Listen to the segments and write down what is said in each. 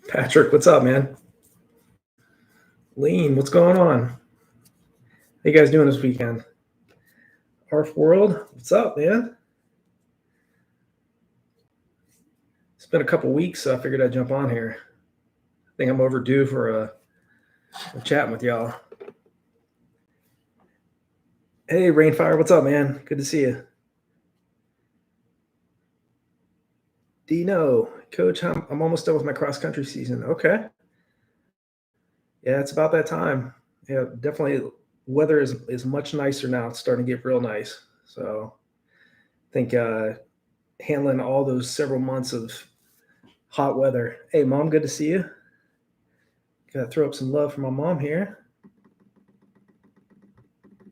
Patrick, what's up, man? Lean, what's going on? How you guys doing this weekend? Arf World, what's up, man? It's been a couple weeks, so I figured I'd jump on here. I think I'm overdue for a chatting with y'all. Hey, Rainfire, what's up, man? Good to see you. Dino, Coach, I'm almost done with my cross country season. Okay. Yeah, it's about that time. Yeah, definitely. Weather is much nicer now. It's starting to get real nice. So I think handling all those several months of hot weather. Hey, Mom, good to see you. Gotta throw up some love for my mom here.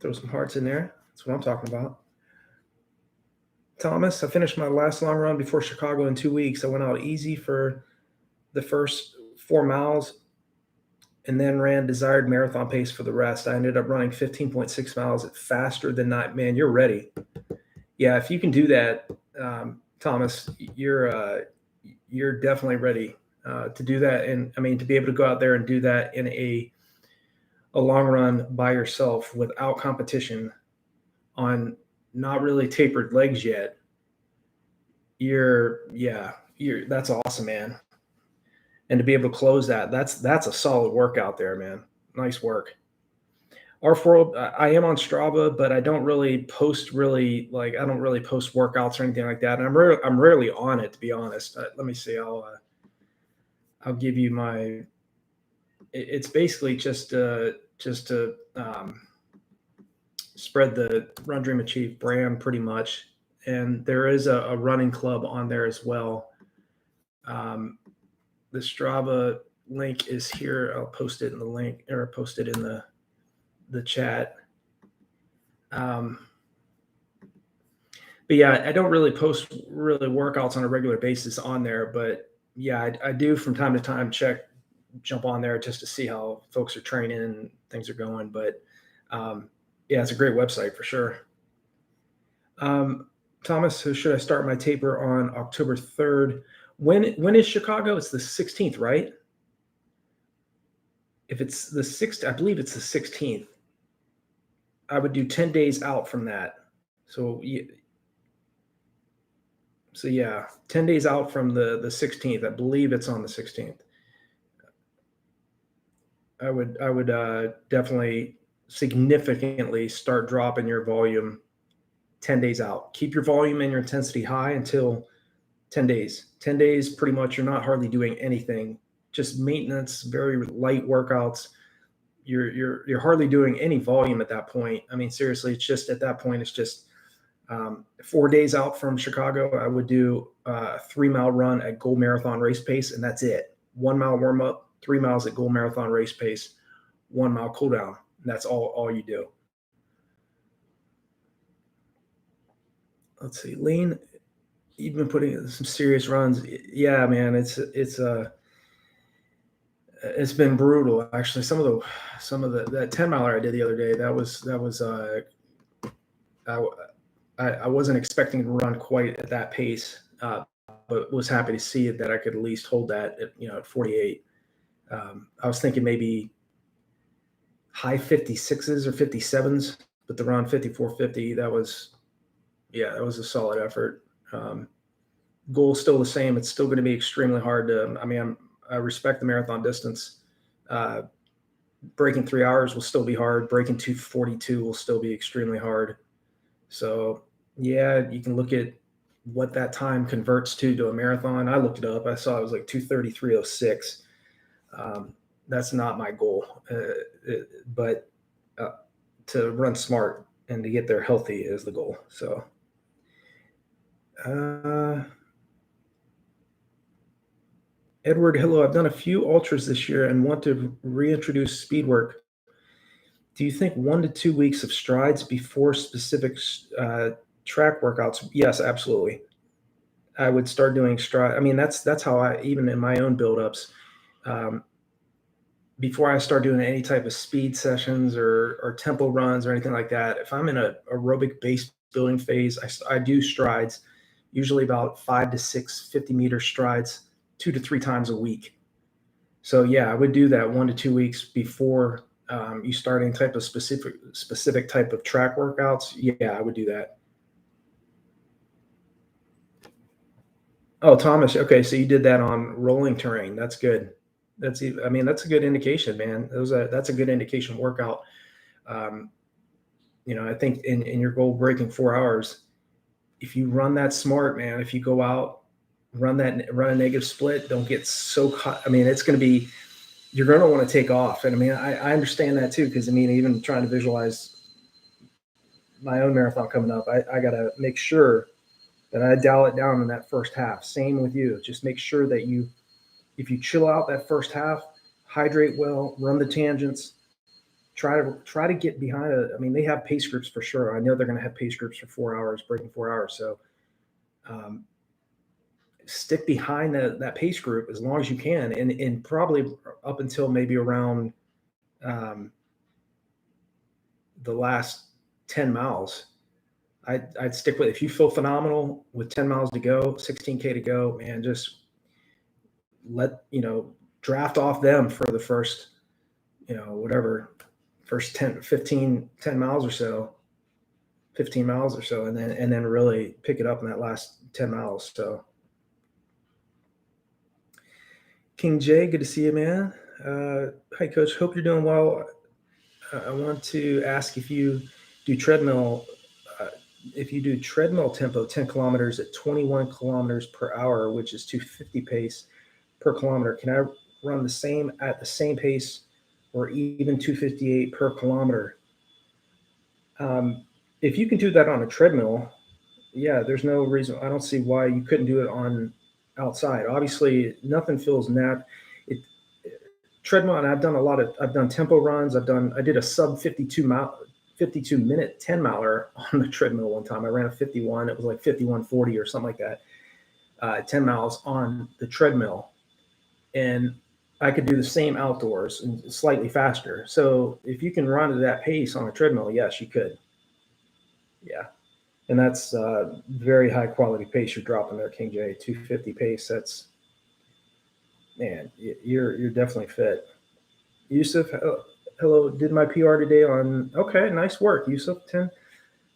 Throw some hearts in there. That's what I'm talking about. Thomas, I finished my last long run before Chicago in 2 weeks. I went out easy for the first 4 miles and then ran desired marathon pace for the rest. I ended up running 15.6 miles faster than not. Man, you're ready. Yeah, if you can do that, Thomas, you're definitely ready to do that. And I mean, to be able to go out there and do that in a long run by yourself without competition on not really tapered legs yet, that's awesome, man. And to be able to close that's a solid workout there, man. Nice work. Our world, I am on Strava, but I don't really post I don't really post workouts or anything like that. And I'm rarely on it, to be honest. Let me see. I'll give you my. It's basically just to spread the RunDreamAchieve brand pretty much. And there is a running club on there as well. The Strava link is here. I'll post it in the link or post it in the chat. But yeah, I don't really post really workouts on a regular basis on there, but yeah, I do from time to time jump on there just to see how folks are training and things are going. But yeah, it's a great website for sure. Thomas, so should I start my taper on October 3rd? When is Chicago? It's the 16th, right? If it's the 6th, I believe it's the 16th. I would do 10 days out from that. So yeah, 10 days out from the 16th. I believe it's on the 16th. I would definitely significantly start dropping your volume 10 days out. Keep your volume and your intensity high until 10 days. 10 days, pretty much, you're not hardly doing anything. Just maintenance, very light workouts. You're hardly doing any volume at that point. I mean, seriously, it's just at that point, it's just 4 days out from Chicago, I would do a 3-mile run at goal marathon race pace, and that's it. 1 mile warm up, 3 miles at goal marathon race pace, 1 mile cool down. And that's all you do. Let's see, Lean, you've been putting in some serious runs. Yeah, man, it's been brutal actually. Some of that 10 miler I did the other day, that was I wasn't expecting to run quite at that pace, but was happy to see that I could at least hold that at 48. I was thinking maybe high 56s or 57s, but the run 54:50, that was a solid effort. Goal still the same. It's still going to be extremely hard to. I mean, I respect the marathon distance. Breaking 3 hours will still be hard. Breaking 2:42 will still be extremely hard. So yeah, you can look at what that time converts to a marathon. I looked it up. I saw it was like 2:33:06. That's not my goal, but to run smart and to get there healthy is the goal. So. Edward, hello. I've done a few ultras this year and want to reintroduce Speedwork. Do you think 1 to 2 weeks of strides before specific track workouts? Yes, absolutely. I would start doing stride. I mean, that's how I, even in my own buildups, before I start doing any type of speed sessions or tempo runs or anything like that, if I'm in a aerobic base building phase, I do strides, usually about 5 to 6 50-meter strides, 2 to 3 times a week. So yeah, I would do that 1 to 2 weeks before you start any type of specific type of track workouts. Yeah, I would do that. Oh, Thomas. Okay, so you did that on rolling terrain. That's good. I mean, that's a good indication, man. That's a good indication workout. Um, I think in your goal breaking 4 hours, if you run that smart, man, if you go out, run a negative split, don't get so caught. I mean, it's going to be, you're going to want to take off. And I mean, I understand that too. Cause I mean, even trying to visualize my own marathon coming up, I got to make sure that I dial it down in that first half. Same with you. Just make sure that if you chill out that first half, hydrate well, run the tangents, try to get behind it. I mean, they have pace groups for sure. I know they're going to have pace groups for 4 hours, breaking 4 hours. So um, stick behind that pace group as long as you can, and probably up until maybe around um, the last 10 miles. I'd stick with it. If you feel phenomenal with 10 miles to go, 16K to go, man, just draft off them for the first, whatever, first 10, 15, 10 miles or so, 15 miles or so, and then really pick it up in that last 10 miles. So King J, good to see you, man. Hi, Coach. Hope you're doing well. I want to ask if you do treadmill. If you do treadmill tempo, 10 kilometers at 21 kilometers per hour, which is 250 pace per kilometer, can I run at the same pace, or even 258 per kilometer? If you can do that on a treadmill, yeah, there's no reason. I don't see why you couldn't do it on outside. Obviously, nothing feels it treadmill, and I've done tempo runs. I did a sub 52 minute 10 miler on the treadmill one time. I ran a 51. It was like 51:40 or something like that. 10 miles on the treadmill, and I could do the same outdoors and slightly faster. So if you can run at that pace on a treadmill, yes, you could. Yeah. And that's very high quality pace you're dropping there, King J. 250 pace. That's, man, you're definitely fit. Yusuf, hello. Did my PR today on? Okay, nice work, Yusuf. 10,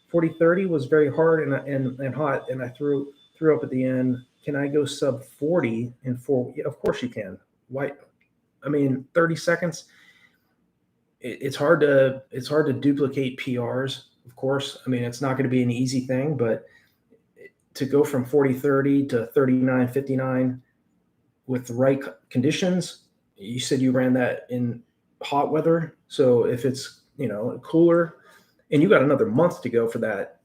40, 30 was very hard and hot, and I threw up at the end. Can I go sub 40 in 4? Yeah, of course you can. Why? I mean, 30 seconds. It's hard to duplicate PRs. Of course, I mean it's not going to be an easy thing, but to go from 40:30 to 39:59 with the right conditions. You said you ran that in hot weather, so if it's cooler, and you got another month to go for that,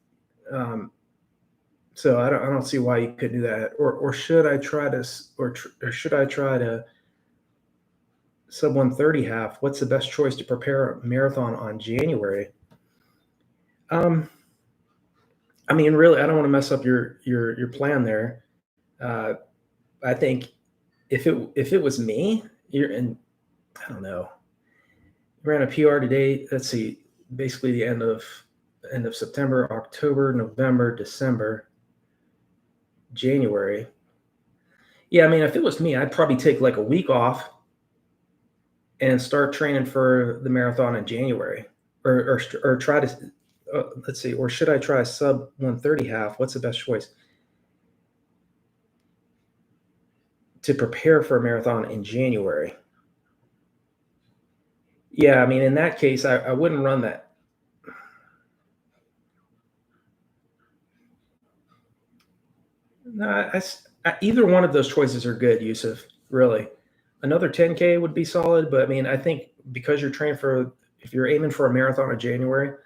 so I don't see why you couldn't do that. Or should I try to sub 130 half? What's the best choice to prepare a marathon on January? I mean, really, I don't want to mess up your plan there. I think if it was me, I don't know. Ran a PR today. Let's see, basically the end of September, October, November, December, January. Yeah, I mean, if it was me, I'd probably take like a week off and start training for the marathon in January, or try to. Let's see, or should I try a sub 130 half? What's the best choice to prepare for a marathon in January? Yeah, I mean, in that case, I wouldn't run that. No, either one of those choices are good, Yusuf. Really, another 10K would be solid, but I mean, I think because you're training if you're aiming for a marathon in January,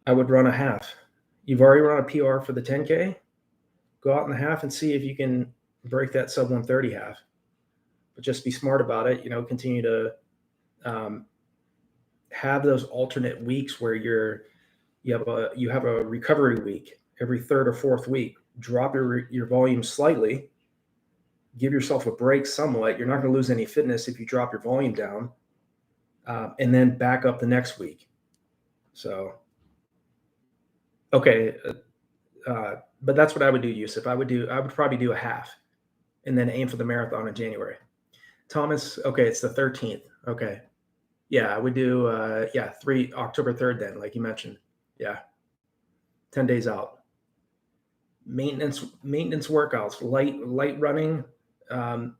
I would run a half. You've already run a PR for the 10K. Go out in the half and see if you can break that sub 130 half. But just be smart about it. Continue to have those alternate weeks where you have a recovery week every third or fourth week. Drop your volume slightly. Give yourself a break somewhat. You're not going to lose any fitness if you drop your volume down, and then back up the next week. So, okay, but that's what I would do, Yusuf. I would probably do a half, and then aim for the marathon in January. Thomas, okay, it's the 13th. Okay. Yeah, I would do, yeah, October 3rd then, like you mentioned. Yeah, 10 days out. Maintenance workouts, light running, um,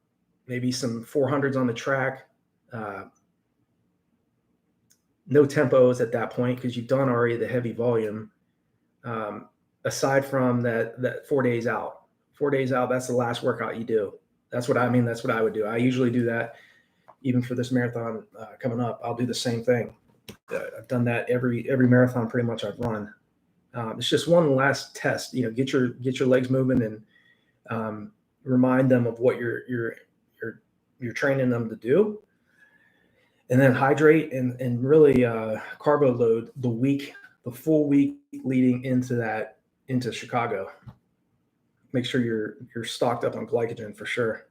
maybe some 400s on the track. Uh, no tempos at that point because you've done already the heavy volume. Um, Aside from that 4 days out, 4 days out, that's the last workout you do. That's what I mean. That's what I would do. I usually do that even for this marathon coming up. I'll do the same thing. I've done that every marathon pretty much I've run. It's just one last test. Get your legs moving and remind them of what you're training them to do, and then hydrate and really carbo load the full week leading into Chicago. Make sure you're stocked up on glycogen for sure.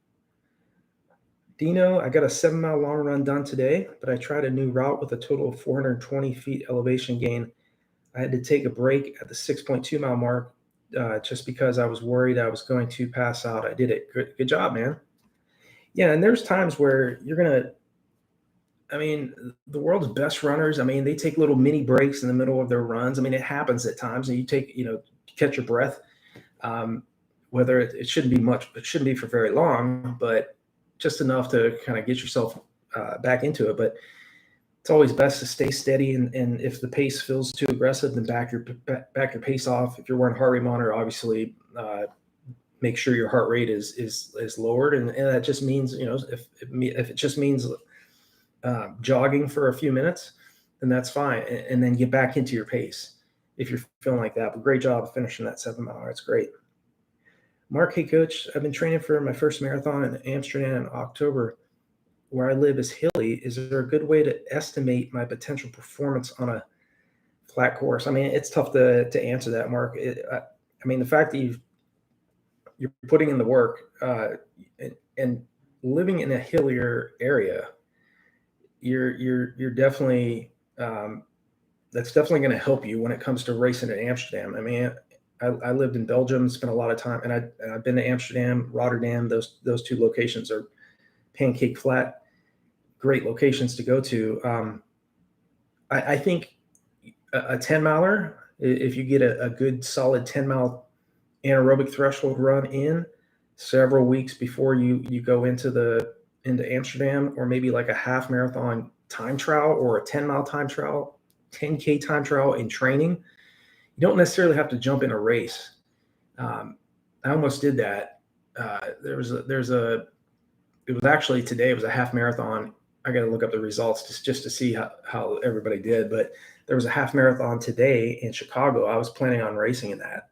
Dino, I got a 7-mile long run done today, but I tried a new route with a total of 420 feet elevation gain. I had to take a break at the 6.2 mile mark just because I was worried I was going to pass out. I did it. Good job, man. Yeah, and there's times where the world's best runners, they take little mini breaks in the middle of their runs. It happens at times, and you take, catch your breath. Whether it shouldn't be much, it shouldn't be for very long, but just enough to kind of get yourself back into it. But it's always best to stay steady, and if the pace feels too aggressive, then back your pace off. If you're wearing heart rate monitor, obviously make sure your heart rate is lowered, and that just means if it just means jogging for a few minutes, then that's fine, and then get back into your pace if you're feeling like that. But great job finishing that 7-mile. That's great. Mark, hey coach, I've been training for my first marathon in Amsterdam in October. Where I live is hilly. Is there a good way to estimate my potential performance on a flat course? It's tough to answer that, Mark. The fact that you're putting in the work and living in a hillier area, you're definitely that's definitely going to help you when it comes to racing in Amsterdam. I lived in Belgium, spent a lot of time, and I've been to Amsterdam, Rotterdam. Those two locations are pancake flat. Great locations to go to. I think a 10-miler, if you get a good solid 10-mile anaerobic threshold run in several weeks before you go into Amsterdam, or maybe like a half marathon time trial or a 10-mile time trial, 10K time trial in training, you don't necessarily have to jump in a race. I almost did that. It was actually today, it was a half marathon. I got to look up the results just to see how everybody did. But there was a half marathon today in Chicago. I was planning on racing in that.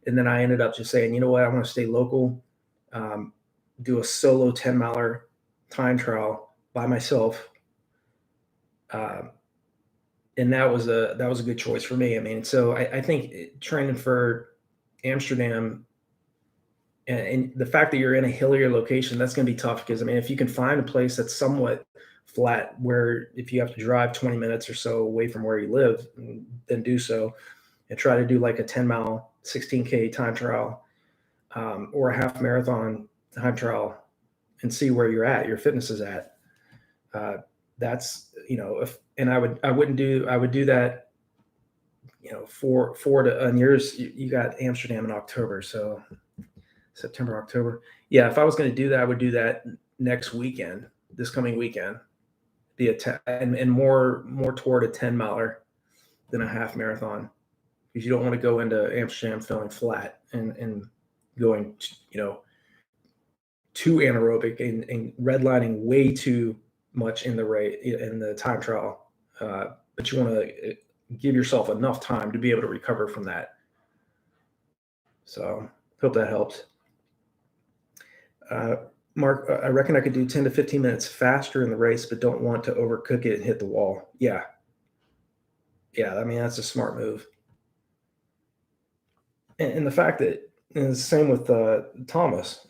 And then I ended up just saying, you know what, I want to stay local, do a solo 10-miler time trial by myself. And that was a good choice for me. So I think training for Amsterdam and the fact that you're in a hillier location, that's going to be tough because, if you can find a place that's somewhat flat, where if you have to drive 20 minutes or so away from where you live, then do so and try to do like a 10-mile, 16K time trial or a half marathon time trial and see where your fitness is at. That's, I would do that, and yours, you got Amsterdam in October. So September, October. Yeah. If I was going to do that, I would do that this coming weekend, and more toward a 10-miler than a half marathon, because you don't want to go into Amsterdam feeling flat and going, too anaerobic and redlining way too much in the time trial. But you want to give yourself enough time to be able to recover from that. So hope that helps. Mark, I reckon I could do 10 to 15 minutes faster in the race, but don't want to overcook it and hit the wall. Yeah. That's a smart move. And the fact that, and it's the same with Thomas.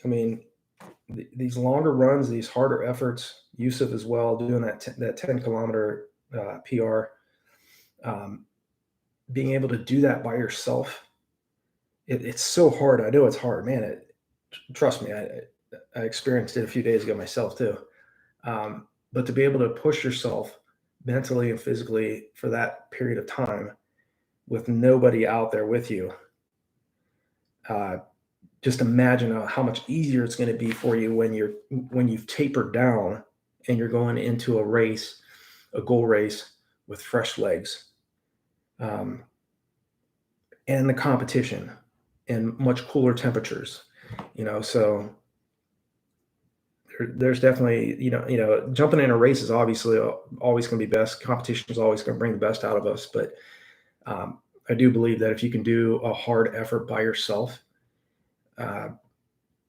These longer runs, these harder efforts, Yusuf as well, doing that 10-kilometer PR, being able to do that by yourself, it's so hard. I know it's hard, man. Trust me, I experienced it a few days ago myself too. But to be able to push yourself mentally and physically for that period of time with nobody out there with you, uh, just imagine how much easier it's going to be for you when you've tapered down and you're going into a race, a goal race with fresh legs, um, and the competition and much cooler temperatures. So there's definitely jumping in a race is obviously always going to be best. Competition is always going to bring the best out of us, but I do believe that if you can do a hard effort by yourself, uh,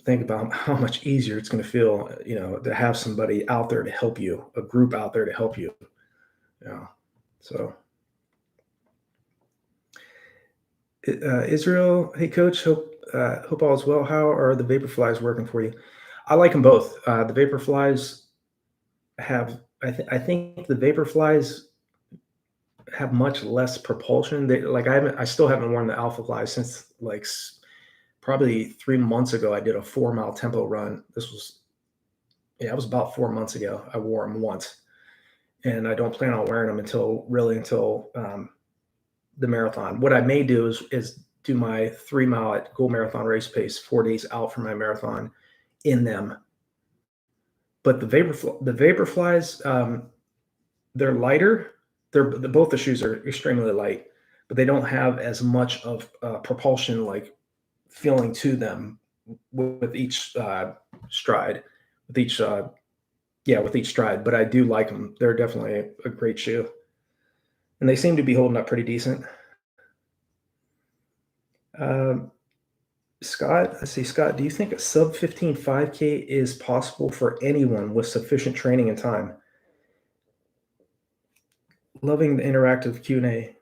think about how much easier it's going to feel, to have somebody out there to help you, a group out there to help you. Yeah. So, Israel, hey coach, hope all is well. How are the Vaporflies working for you? I like them both. The Vaporflies I think the Vaporflies have much less propulsion. I still haven't worn the Alpha Fly since probably 3 months ago. I did a 4-mile tempo run. It was about 4 months ago. I wore them once, and I don't plan on wearing them until the marathon. What I may do is do my 3-mile at Gold Marathon race pace 4 days out from my marathon in them. But the Vaporflies, they're lighter. Both the shoes are extremely light, but they don't have as much of propulsion feeling to them with each stride. With each stride. But I do like them. They're definitely a great shoe, and they seem to be holding up pretty decent. Scott, let's see, Scott, do you think a sub 15 5K is possible for anyone with sufficient training and time? Loving the interactive Q&A.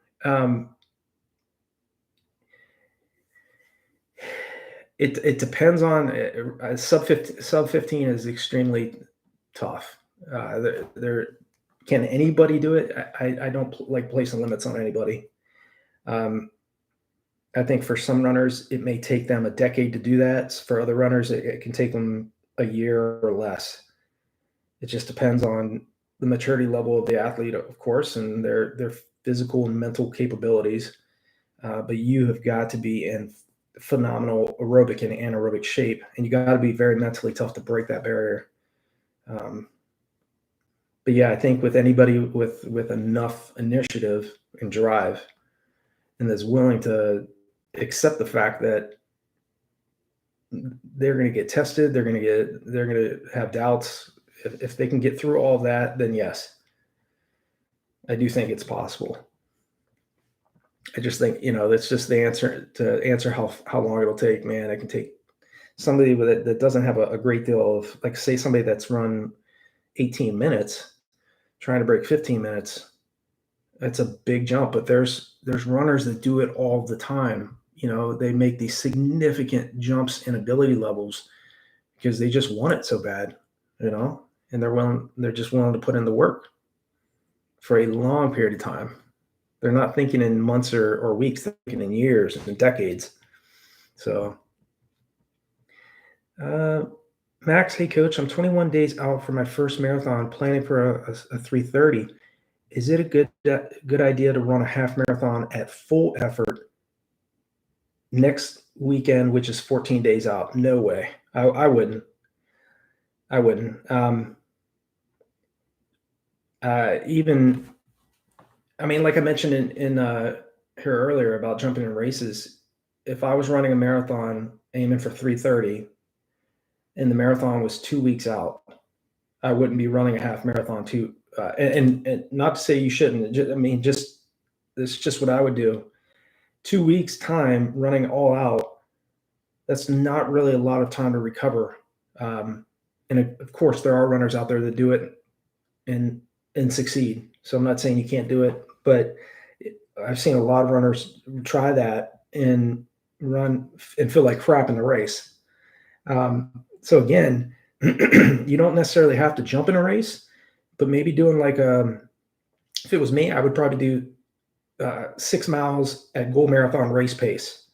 It depends on sub 15 is extremely tough. Can anybody do it? I don't like placing limits on anybody. I think for some runners, it may take them a decade to do that. For other runners, it can take them a year or less. It just depends on the maturity level of the athlete, of course, and their physical and mental capabilities. But you have got to be in phenomenal aerobic and anaerobic shape, and you got to be very mentally tough to break that barrier. But yeah, I think with anybody with enough initiative and drive, and that's willing to accept the fact that they're going to get tested, they're going to have doubts. If they can get through all that, then yes, I do think it's possible. I just think, that's just the answer to answer how long it'll take, man. It can take somebody that doesn't have a great deal of, say somebody that's run 18 minutes, trying to break 15 minutes. That's a big jump, but there's runners that do it all the time. They make these significant jumps in ability levels because they just want it so bad, and they're just willing to put in the work for a long period of time. They're not thinking in months or weeks, they're thinking in years and decades. So, Max, hey coach, I'm 21 days out from my first marathon, planning for a 3:30. Is it a good idea to run a half marathon at full effort next weekend, which is 14 days out? No way. I wouldn't. Like I mentioned in here earlier about jumping in races, if I was running a marathon aiming for 3:30 and the marathon was 2 weeks out, I wouldn't be running a half marathon and not to say you shouldn't. It's just what I would do. 2 weeks time running all out, that's not really a lot of time to recover. And of course there are runners out there that do it and succeed. So I'm not saying you can't do it, but I've seen a lot of runners try that and run and feel like crap in the race. So again, you don't necessarily have to jump in a race, but maybe doing if it was me, I would probably do 6 miles at Gold Marathon race pace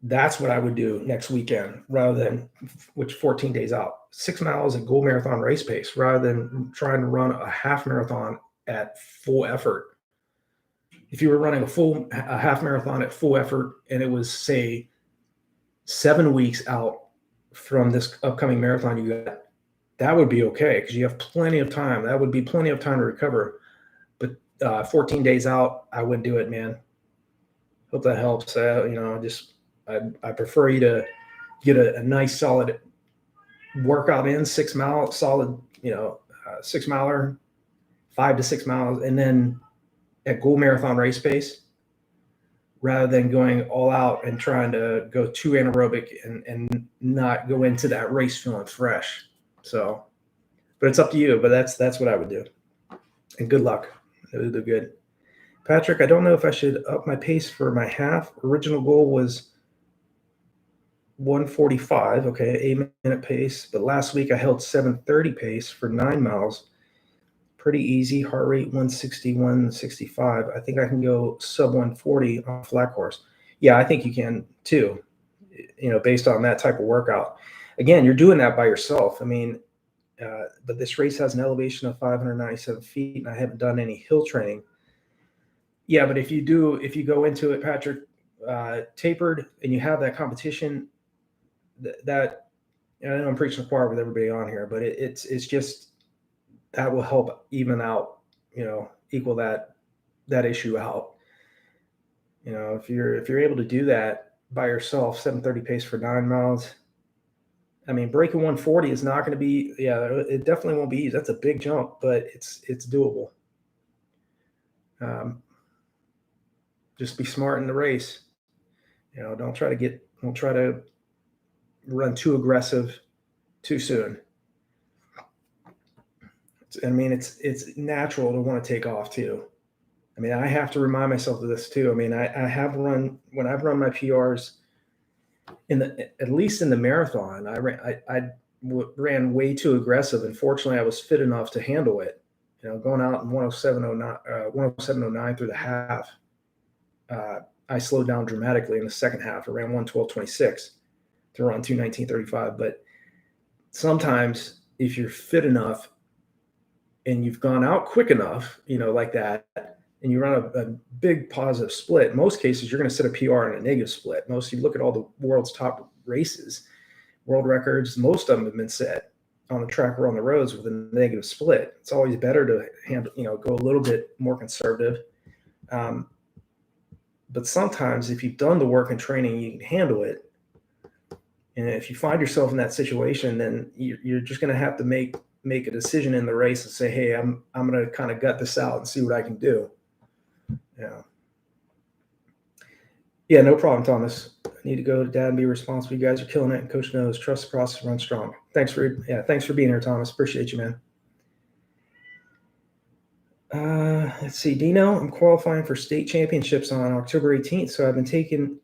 That's what I would do next weekend rather than 14 days out. 6 miles at goal marathon race pace rather than trying to run a half marathon at full effort. If you were running a half marathon at full effort and it was, say, 7 weeks out from this upcoming marathon you got, that would be okay because you have plenty of time. That would be plenty of time to recover. But 14 days out, I wouldn't do it, man. Hope that helps. I prefer you to get a nice solid workout in, 6 mile solid, 6 miler, 5 to 6 miles, and then at goal marathon race pace, rather than going all out and trying to go too anaerobic and not go into that race feeling fresh. So, but it's up to you. But that's what I would do. And good luck. It'll do good. Patrick, I don't know if I should up my pace for my half. Original goal was 1:45, okay, 8-minute pace. But last week I held 7:30 pace for 9 miles. Pretty easy, heart rate 160, 165. I think I can go sub 140 on a flat course. Yeah, I think you can too, based on that type of workout. Again, you're doing that by yourself. I mean, but this race has an elevation of 597 feet, and I haven't done any hill training. Yeah, but if you go into it, Patrick, tapered, and you have that competition, that I know I'm preaching to the choir with everybody on here, but it's just that will help even out, equal that issue out. If you're able to do that by yourself, 7:30 pace for 9 miles. I mean, breaking 140 is not going to be, it definitely won't be easy. That's a big jump, but it's doable. Just be smart in the race. Don't try to run too aggressive too soon. It's natural to want to take off too. I mean, I have to remind myself of this too. I mean, I have run, when I've run my PRs at least in the marathon, I ran way too aggressive. And fortunately I was fit enough to handle it, going out in 107.09 through the half. I slowed down dramatically in the second half. I ran 1:12.26 to run 2:19.35. But sometimes if you're fit enough and you've gone out quick enough, like that, and you run a big positive split, in most cases, you're going to set a PR in a negative split. You look at all the world's top races, world records, most of them have been set on the track or on the roads with a negative split. It's always better to go a little bit more conservative. But sometimes if you've done the work and training, you can handle it. And if you find yourself in that situation, then you're just going to have to make a decision in the race and say, hey, I'm going to kind of gut this out and see what I can do. Yeah, no problem, Thomas. I need to go to Dad and be responsible. You guys are killing it. And Coach knows, trust the process, run strong. Thanks for being here, Thomas. Appreciate you, man. Let's see, Dino, I'm qualifying for state championships on October 18th. So I've been taking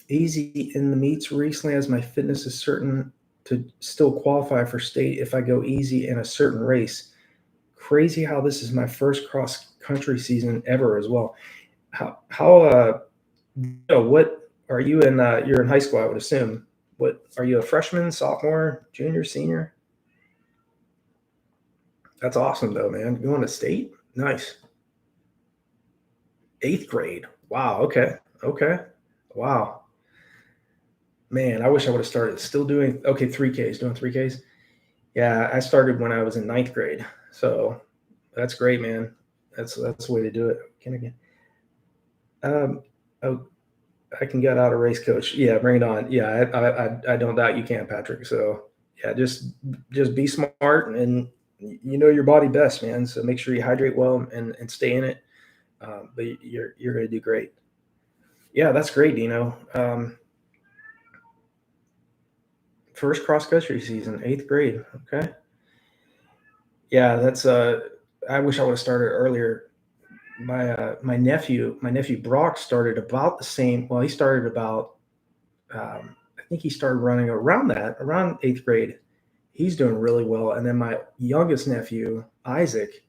easy in the meets recently as my fitness is certain to still qualify for state if I go easy in a certain race. Crazy how this is my first cross country season ever as well. What are you in? You're in high school, I would assume. What are you, a freshman, sophomore, junior, senior? That's awesome though, man. Going to state? Nice. 8th grade. Wow. Okay. Wow. Man, I wish I would have started still doing 3Ks, doing 3Ks. Yeah, I started when I was in 9th grade. So that's great, man. That's the way to do it. Can I get I can get out a race coach. Yeah, bring it on. Yeah, I don't doubt you can, Patrick. So yeah, just be smart and your body best, man. So make sure you hydrate well and stay in it. But you're going to do great. Yeah, that's great, Dino. First cross country season, 8th grade. Okay. Yeah, that's I wish I would have started earlier. My nephew Brock started about the same. Well, he started about I think he started running around 8th grade. He's doing really well. And then my youngest nephew, Isaac,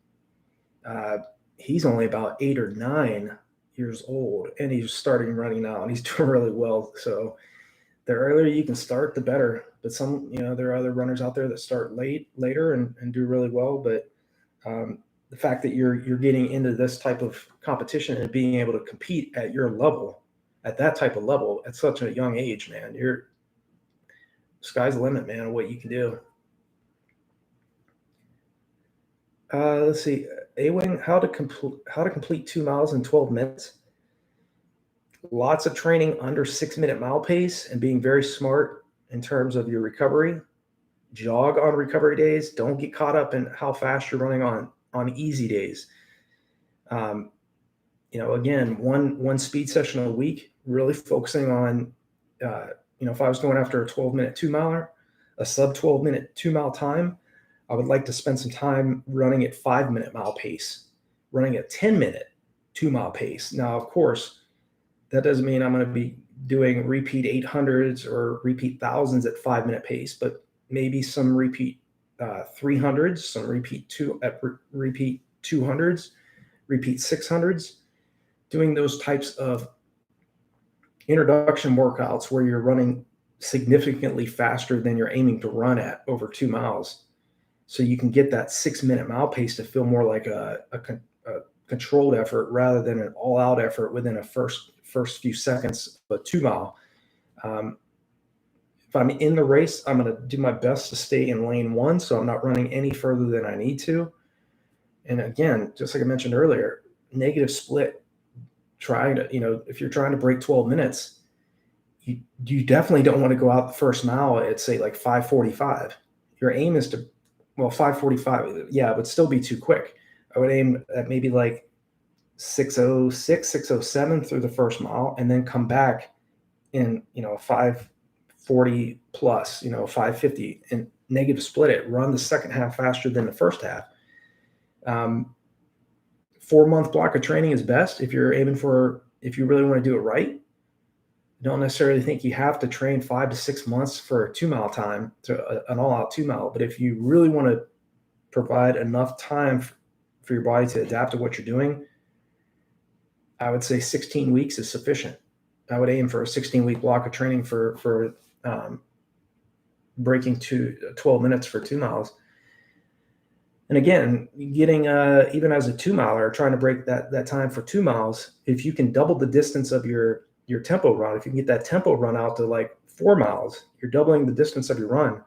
he's only about 8 or 9 years old, and he's starting running now, and he's doing really well. So the earlier you can start, the better. But there are other runners out there that start later and do really well. But the fact that you're getting into this type of competition and being able to compete at your level, at that type of level, at such a young age, man, sky's the limit, man, of what you can do. Let's see, A-Wing, how to complete 2 miles in 12 minutes. Lots of training under 6-minute mile pace and being very smart in terms of your recovery. Jog on recovery days. Don't get caught up in how fast you're running on easy days. Again, one speed session a week, really focusing on, if I was going after a 12-minute 2-miler, a sub 12-minute 2-mile time, I would like to spend some time running at 5-minute mile pace, running at 10-minute 2-mile pace. Now, of course, that doesn't mean I'm going to be doing repeat 800s or repeat thousands at 5-minute pace, but maybe some repeat 300s, some repeat 200s, repeat 600s, doing those types of introduction workouts where you're running significantly faster than you're aiming to run at over 2 miles. So you can get that 6-minute mile pace to feel more like a controlled effort rather than an all-out effort within a first few seconds of a 2-mile. If I'm in the race, I'm going to do my best to stay in lane 1, so I'm not running any further than I need to. And again, just like I mentioned earlier, negative split. If you're trying to break 12 minutes, you definitely don't want to go out the first mile at, say, like 5:45. Your aim is to, 5:45, yeah, it would still be too quick. I would aim at maybe like 6:06, 6:07 through the first mile, and then come back in, 5:40 plus, 5:50, and negative split it. Run the second half faster than the first half. 4-month block of training is best if you really want to do it right. I don't necessarily think you have to train 5 to 6 months for a 2-mile time to an all-out 2-mile. But if you really want to provide enough time for your body to adapt to what you're doing, I would say 16 weeks is sufficient. I would aim for a 16-week block of training for breaking 12 minutes for 2 miles. And again, getting even as a 2-miler, trying to break that time for 2 miles, if you can double the distance of your tempo run, if you can get that tempo run out to like 4 miles, you're doubling the distance of your run,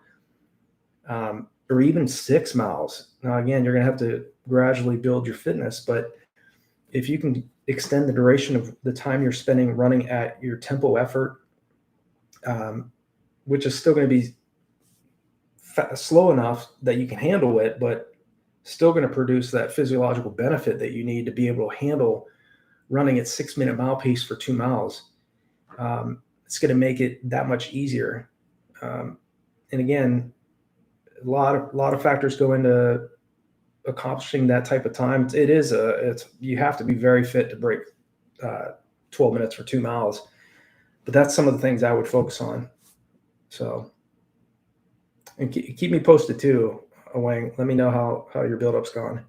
or even 6 miles. Now, again, you're going to have to gradually build your fitness, but if you can extend the duration of the time you're spending running at your tempo effort, which is still going to be slow enough that you can handle it, but still going to produce that physiological benefit that you need to be able to handle running at 6-minute mile pace for 2 miles. It's going to make it that much easier. And again, a lot of factors go into accomplishing that type of time. You have to be very fit to break 12 minutes for 2 miles, but that's some of the things I would focus on. So, and keep me posted too, Wang. Let me know how your build-up's gone.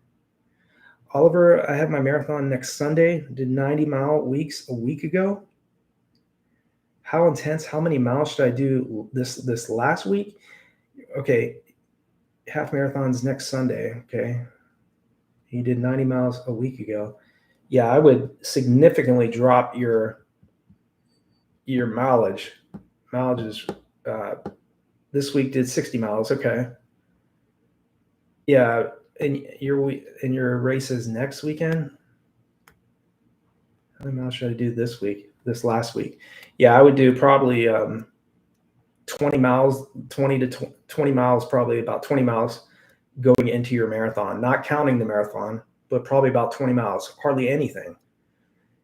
Oliver, I have my marathon next Sunday. Did 90-mile weeks a week ago. How intense? How many miles should I do this last week? Okay, half marathon's next Sunday. Okay, he did 90 miles a week ago. Yeah, I would significantly drop your mileage. Mileage this week did 60 miles. Okay. Yeah, and your race is next weekend. How many miles should I do this last week? Yeah, I would do probably 20 miles, 20 to 20 miles, probably about 20 miles going into your marathon, not counting the marathon, but probably about 20 miles, hardly anything.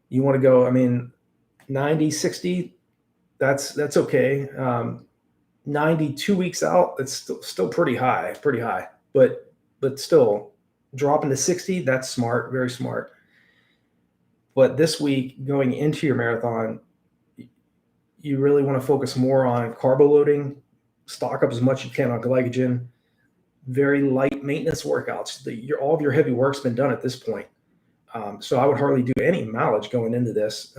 You want to go, 90, 60, that's okay. 92 weeks out, it's still pretty high, but still dropping to 60, that's smart, very smart. But this week going into your marathon, you really want to focus more on carbo loading, stock up as much as you can on glycogen, very light maintenance workouts. All of your heavy work's been done at this point. So I would hardly do any mileage going into this.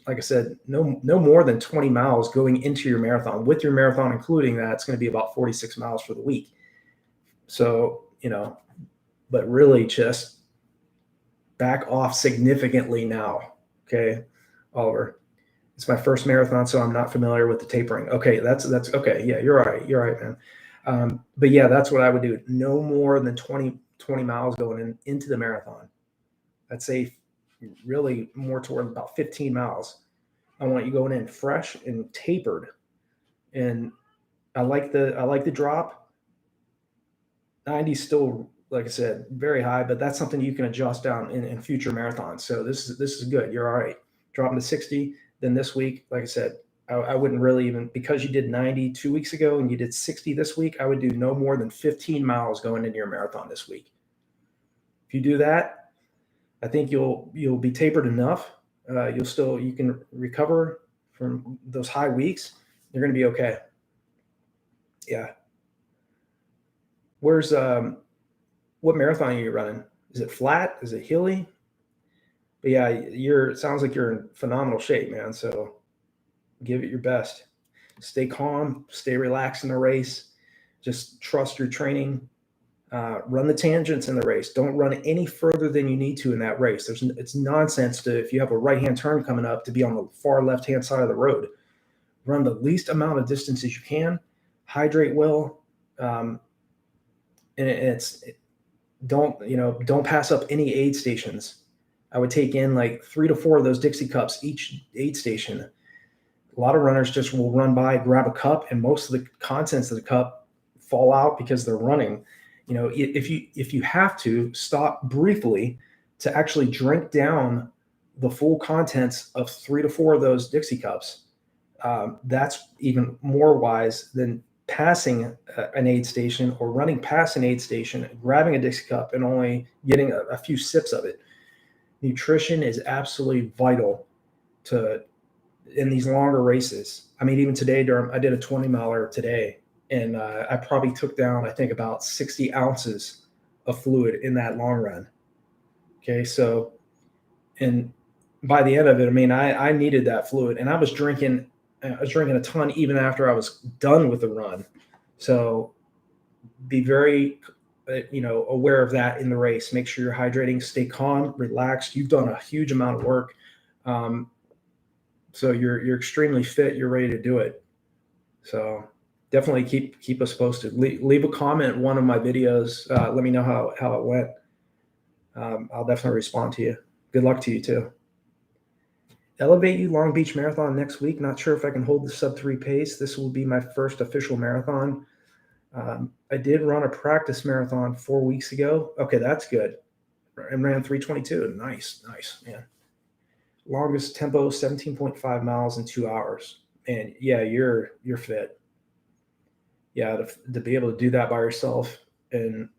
Like I said, no more than 20 miles going into your marathon. With your marathon including that, it's going to be about 46 miles for the week. So, but really just back off significantly now. Okay, Oliver. It's my first marathon, so I'm not familiar with the tapering. Okay, that's okay. Yeah, you're right. You're right, man. But yeah, that's what I would do. No more than 20 miles going into the marathon. I'd say really more toward about 15 miles. I want you going in fresh and tapered. And I like the drop. 90 still, like I said, very high, but that's something you can adjust down in future marathons. So this is good. You're all right. Dropping to 60. Then this week, like I said, I wouldn't really even, because you did 90 2 weeks ago and you did 60 this week, I would do no more than 15 miles going into your marathon this week. If you do that, I think you'll be tapered enough. You can recover from those high weeks. You're going to be okay. Yeah. Where's what marathon are you running? Is it flat? Is it hilly? But yeah, it sounds like you're in phenomenal shape, man. So give it your best. Stay calm, stay relaxed in the race. Just trust your training. Run the tangents in the race. Don't run any further than you need to in that race. It's nonsense if you have a right-hand turn coming up to be on the far left-hand side of the road. Run the least amount of distance as you can. Hydrate well. Don't pass up any aid stations. I would take in like 3 to 4 of those Dixie cups each aid station. A lot of runners just will run by, grab a cup, and most of the contents of the cup fall out because they're running. If you have to stop briefly to actually drink down the full contents of 3 to 4 of those Dixie cups, that's even more wise than passing an aid station or running past an aid station, grabbing a Dixie cup and only getting a few sips of it. Nutrition is absolutely vital in these longer races. I mean, even today, I did a 20 miler today, and I probably took down, I think, about 60 ounces of fluid in that long run. Okay, so, and by the end of it, I mean, I needed that fluid, and I was drinking a ton even after I was done with the run. So be very, aware of that in the race. Make sure you're hydrating, stay calm, relaxed. You've done a huge amount of work. So you're extremely fit. You're ready to do it. So definitely keep us posted. Leave a comment in one of my videos. Let me know how it went. I'll definitely respond to you. Good luck to you too. Elevate U Long Beach Marathon next week. Not sure if I can hold the sub-3 pace. This will be my first official marathon. I did run a practice marathon 4 weeks ago. Okay, that's good. And ran 3:22. Nice, man. Longest tempo, 17.5 miles in 2 hours. And yeah, you're fit. Yeah, to be able to do that by yourself, and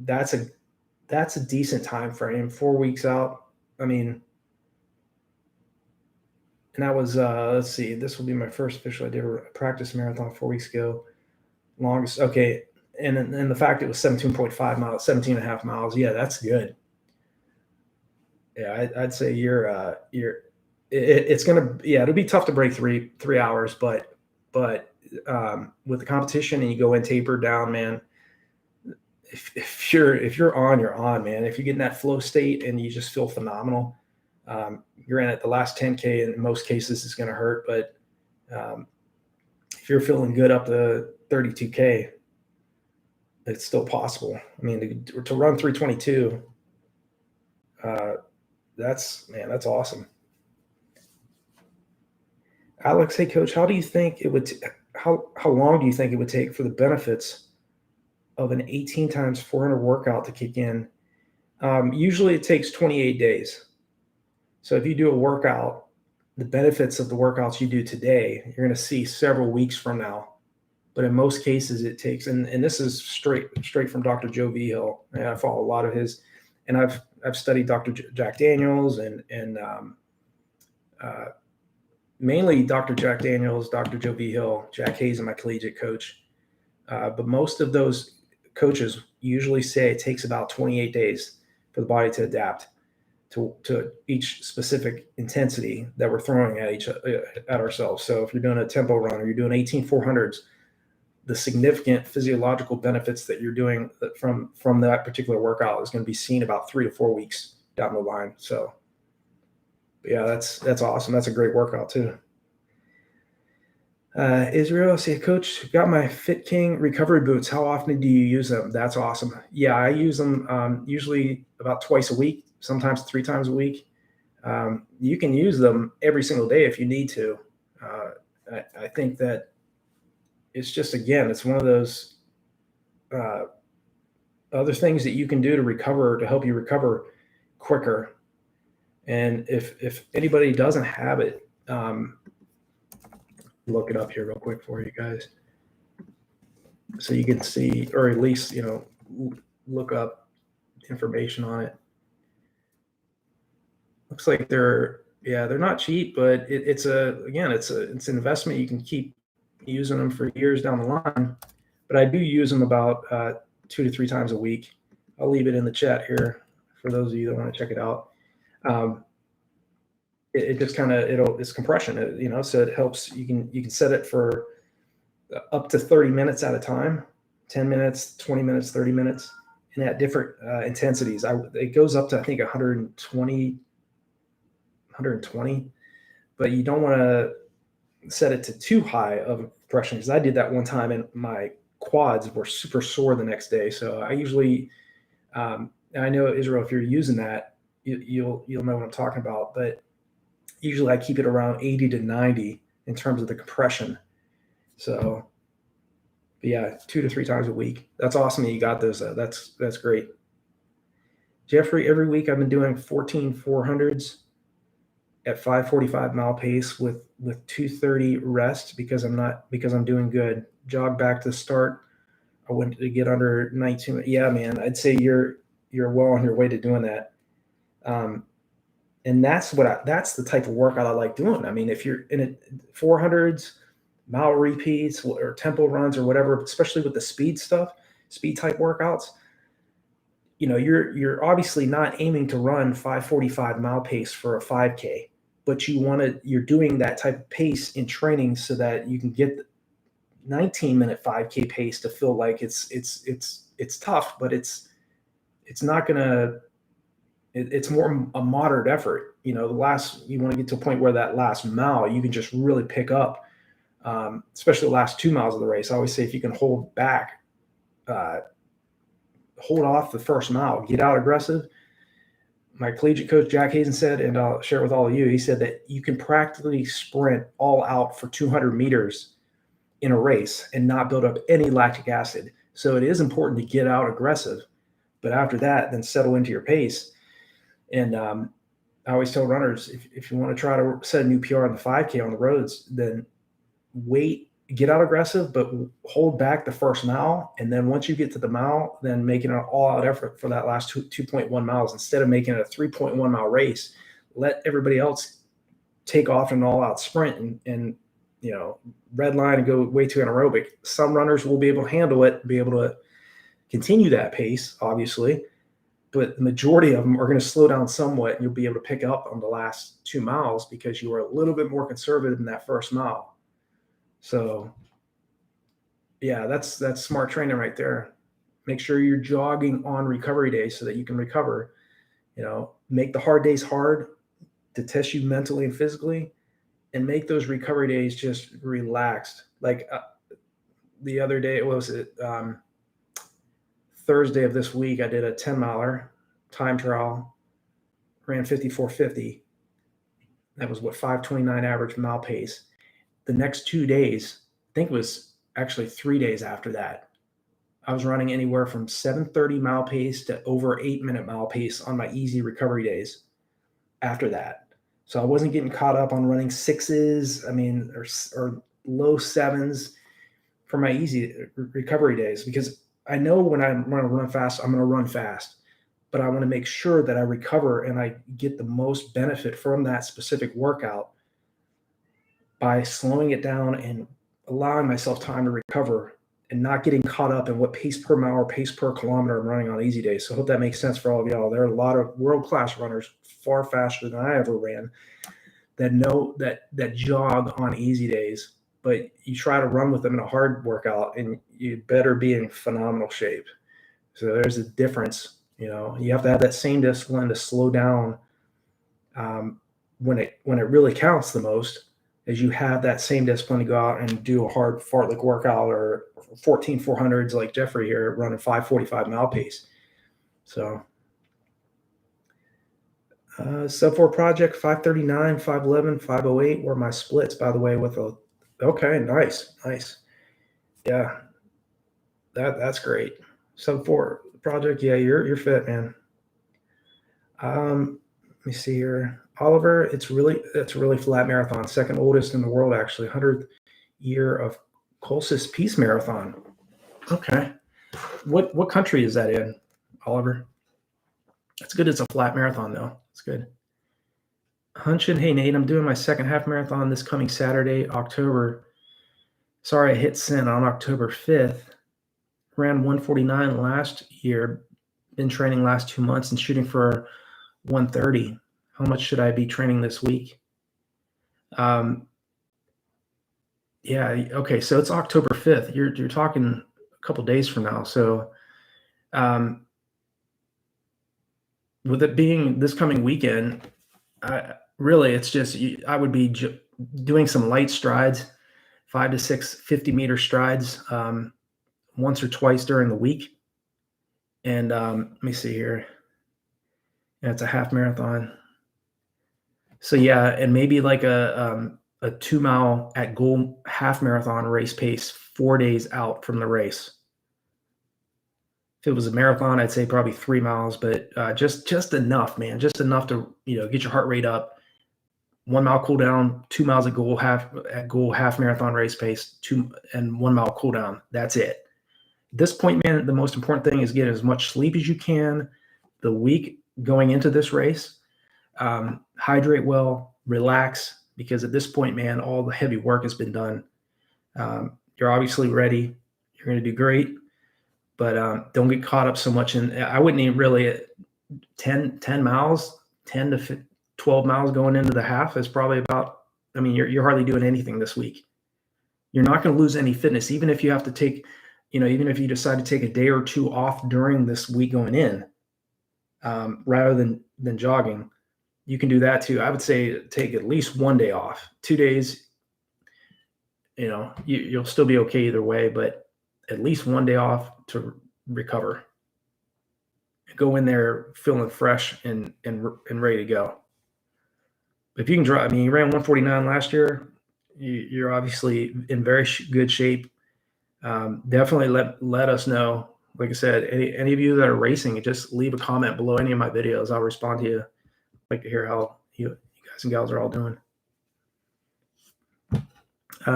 that's a decent time frame. 4 weeks out. I mean, and that was let's see, this will be my first official. I did a practice marathon 4 weeks ago. Longest, okay, and the fact it was 17.5 miles, 17.5 miles. Yeah, that's good. Yeah, I'd say it's gonna, yeah, it'll be tough to break three hours, but with the competition and you go in taper down, man. If you're on, you're on, man. If you get in that flow state and you just feel phenomenal, you're in at the last 10K. In most cases, it's going to hurt, but if you're feeling good up to 32K, it's still possible. I mean, to run 3:22, that's awesome. Alex, hey coach, how do you think it would? How long do you think it would take for the benefits of an 18 times 400 workout to kick in? Usually, it takes 28 days. So if you do a workout, the benefits of the workouts you do today, you're going to see several weeks from now. But in most cases, it takes, and this is straight from Dr. Joe Vigil. And I follow a lot of his, and I've studied Dr. Jack Daniels and mainly Dr. Jack Daniels, Dr. Joe Vigil, Jack Hayes, and my collegiate coach. But most of those coaches usually say it takes about 28 days for the body to adapt. to each specific intensity that we're throwing at ourselves. So if you're doing a tempo run or you're doing 18/400s, the significant physiological benefits that you're doing from that particular workout is going to be seen about 3 to 4 weeks down the line. So yeah, that's awesome. That's a great workout too. Israel, say, Coach, got my Fit King recovery boots. How often do you use them? That's awesome. Yeah, I use them usually about twice a week, sometimes 3 times a week. You can use them every single day if you need to. I think that it's just, again, it's one of those other things that you can do to recover, to help you recover quicker. And if anybody doesn't have it, look it up here real quick for you guys, so you can see, or at least, look up information on it. Looks like they're not cheap, but it's an investment. You can keep using them for years down the line. But I do use them about 2 to 3 times a week. I'll leave it in the chat here for those of you that want to check it out. It just kind of, it's compression, so it helps. You can set it for up to 30 minutes at a time, 10 minutes, 20 minutes, 30 minutes, and at different intensities. It goes up to, I think, 120, but you don't want to set it to too high of a compression, because I did that one time and my quads were super sore the next day. So I usually, I know, Israel, if you're using that, you'll know what I'm talking about, but usually I keep it around 80 to 90 in terms of the compression. So, but yeah, 2 to 3 times a week. That's awesome that you got those. That's great. Jeffrey, every week I've been doing 14/400s at 5:45 mile pace with 2:30 rest because I'm doing good. Jog back to the start. I went to get under 19. Yeah, man, I'd say you're well on your way to doing that. And that's the type of workout I like doing. I mean, if you're in it, 400s, mile repeats, or tempo runs, or whatever, especially with the speed type workouts, you're obviously not aiming to run 5:45 mile pace for a 5K, but you're doing that type of pace in training so that you can get the 19-minute 5K pace to feel like it's tough, but it's not gonna. It's more a moderate effort. You want to get to a point where that last mile you can just really pick up, especially the last 2 miles of the race. I always say, if you can hold off the first mile, get out aggressive. My collegiate coach, Jack Hazen, said, and I'll share it with all of you, he said that you can practically sprint all out for 200 meters in a race and not build up any lactic acid. So it is important to get out aggressive, but after that, then settle into your pace. And I always tell runners, if you want to try to set a new PR on the 5K on the roads, then get out aggressive, but hold back the first mile. And then once you get to the mile, then making an all-out effort for that last 2.1 miles, instead of making it a 3.1 mile race. Let everybody else take off an all-out sprint and red line and go way too anaerobic. Some runners will be able to handle it, be able to continue that pace, obviously, but the majority of them are going to slow down somewhat, and you'll be able to pick up on the last 2 miles because you were a little bit more conservative in that first mile. So yeah, that's smart training right there. Make sure you're jogging on recovery days so that you can recover. Make the hard days hard to test you mentally and physically, and make those recovery days just relaxed. Like the other day, what was it? Thursday of this week, I did a 10-miler time trial, ran 54:50. That was 5:29 average mile pace. The next 2 days, I think it was actually 3 days after that, I was running anywhere from 7:30 mile pace to over 8-minute mile pace on my easy recovery days after that. So I wasn't getting caught up on running 6s, or low 7s for my easy recovery days, because I know when I want to run fast, I'm going to run fast, but I want to make sure that I recover and I get the most benefit from that specific workout by slowing it down and allowing myself time to recover not getting caught up in what pace per mile or pace per kilometer I'm running on easy days. So I hope that makes sense for all of y'all. There are a lot of world-class runners far faster than I ever ran that know that jog on easy days, but you try to run with them in a hard workout and you better be in phenomenal shape. So there's a difference. You have to have that same discipline to slow down when it really counts the most, as you have that same discipline to go out and do a hard fartlek workout or 14 400s like Jeffrey here running 5:45 mile pace. So sub 4 project 5:39, 5:11, 5:08 were my splits, by the way, with a okay, nice. Yeah. That's great. Sub 4 project, yeah, you're fit, man. Let me see here. Oliver, it's a really flat marathon, second oldest in the world, actually, 100th year of closest peace marathon. Okay. What country is that in, Oliver? That's good. It's a flat marathon, though. It's good. Hunchin, hey, Nate, I'm doing my second half marathon this coming Saturday, October. Sorry, I hit send on October 5th. Ran 149 last year. Been training last 2 months and shooting for 130. How much should I be training this week? Yeah, okay, so it's October 5th. You're talking a couple days from now. So with it being this coming weekend, really it's just I would be doing some light strides, 5 to 6 50-meter strides once or twice during the week. And let me see here. Yeah, it's a half marathon. So yeah, and maybe like a 2 mile at goal half marathon race pace 4 days out from the race. If it was a marathon, I'd say probably 3 miles, but just enough, man, just enough to get your heart rate up. 1 mile cool down, 2 miles at goal half marathon race pace, 1 mile cool down. That's it. At this point, man, the most important thing is get as much sleep as you can the week going into this race. Hydrate well, relax, because at this point, man, all the heavy work has been done. You're obviously ready. You're going to do great, but don't get caught up so much in. I wouldn't even really 10 miles, 10 to 12 miles going into the half is probably about. I mean, you're hardly doing anything this week. You're not going to lose any fitness, even if you have to take, even if you decide to take a day or two off during this week going in, rather than jogging. You can do that too. I would say take at least 1 day off. 2 days, you'll still be okay either way, but at least 1 day off to recover. Go in there feeling fresh and ready to go. If you can drive, you ran 149 last year. You're obviously in very good shape. Definitely let us know. Like I said, any of you that are racing, just leave a comment below any of my videos. I'll respond to you. Like to hear how you guys and gals are all doing.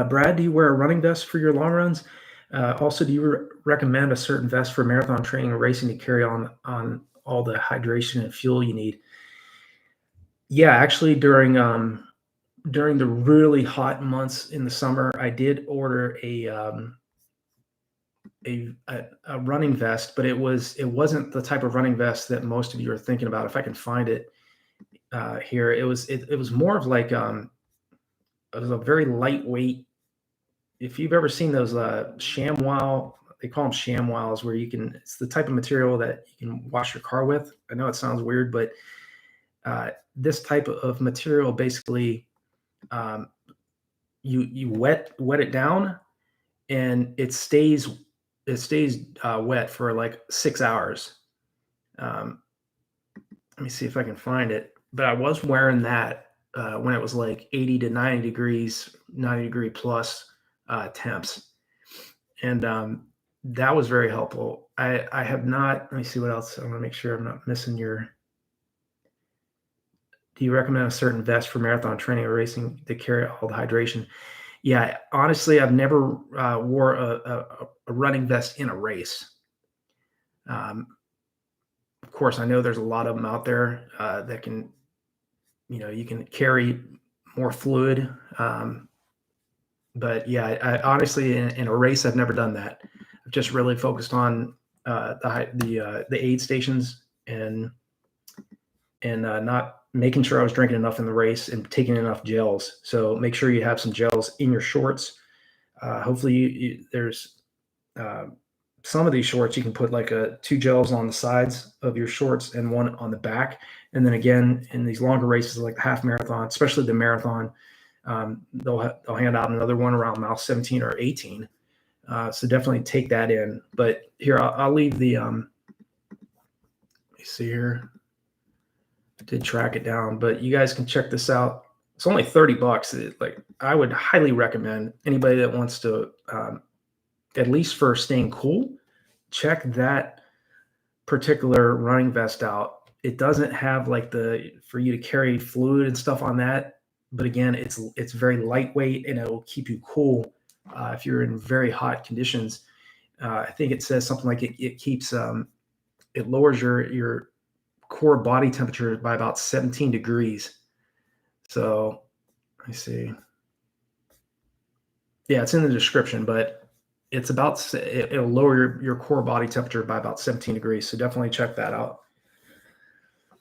Brad, do you wear a running vest for your long runs? Also, do you recommend a certain vest for marathon training and racing to carry on all the hydration and fuel you need? Yeah, actually, during the really hot months in the summer, I did order a running vest, but it wasn't the type of running vest that most of you are thinking about. If I can find it here, it was more of like it was a very lightweight. If you've ever seen those ShamWow, they call them ShamWows, where it's the type of material that you can wash your car with. I know it sounds weird, but this type of material basically you wet it down and it stays wet for like 6 hours. Let me see if I can find it. But I was wearing that when it was like 80 to 90 degrees, 90 degree plus temps. And that was very helpful. I have not, let me see what else. I want to make sure I'm not missing your. Do you recommend a certain vest for marathon training or racing to carry all the hydration? Yeah, honestly, I've never wore a running vest in a race. Of course, I know there's a lot of them out there that can, you can carry more fluid. But yeah, I honestly, in a race, I've never done that. just really focused on the aid stations and not making sure I was drinking enough in the race and taking enough gels. So make sure you have some gels in your shorts. Hopefully there's some of these shorts you can put like 2 gels on the sides of your shorts and 1 on the back. And then again, in these longer races like the half marathon, especially the marathon, they'll hand out another one around mile 17 or 18. So definitely take that in. But here, I'll leave the, let me see here. I did track it down, but you guys can check this out. It's only $30. Like, I would highly recommend anybody that wants to, at least for staying cool, check that particular running vest out. It doesn't have like for you to carry fluid and stuff on that. But again, it's very lightweight and it will keep you cool if you're in very hot conditions. I think it says something like it keeps, it lowers your core body temperature by about 17 degrees. So let me see. Yeah, it's in the description, but it's about, it'll lower your core body temperature by about 17 degrees. So definitely check that out.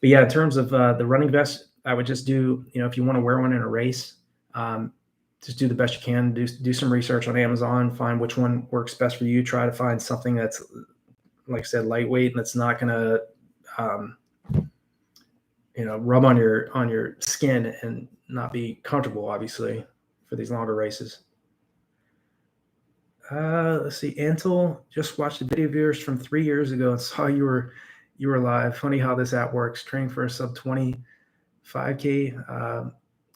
But yeah, in terms of the running vest, I would just do, if you want to wear one in a race, just do the best you can. Do some research on Amazon, find which one works best for you. Try to find something that's, like I said, lightweight and that's not going to, rub on your skin and not be comfortable, obviously, for these longer races. Let's see. Antle just watched the video of yours from 3 years ago and saw you were live. Funny how this app works. Training for a sub 20 5K.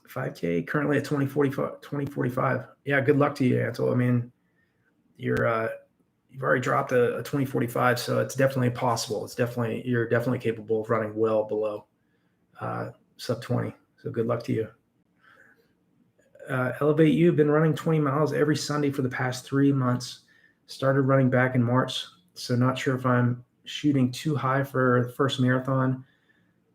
5K currently at 2045. Yeah, good luck to you, Antle. I mean, you've already dropped a 2045, so it's definitely possible. You're definitely capable of running well below sub 20. So good luck to you. Elevate You, been running 20 miles every Sunday for the past 3 months. Started running back in March, so not sure if I'm shooting too high for the first marathon.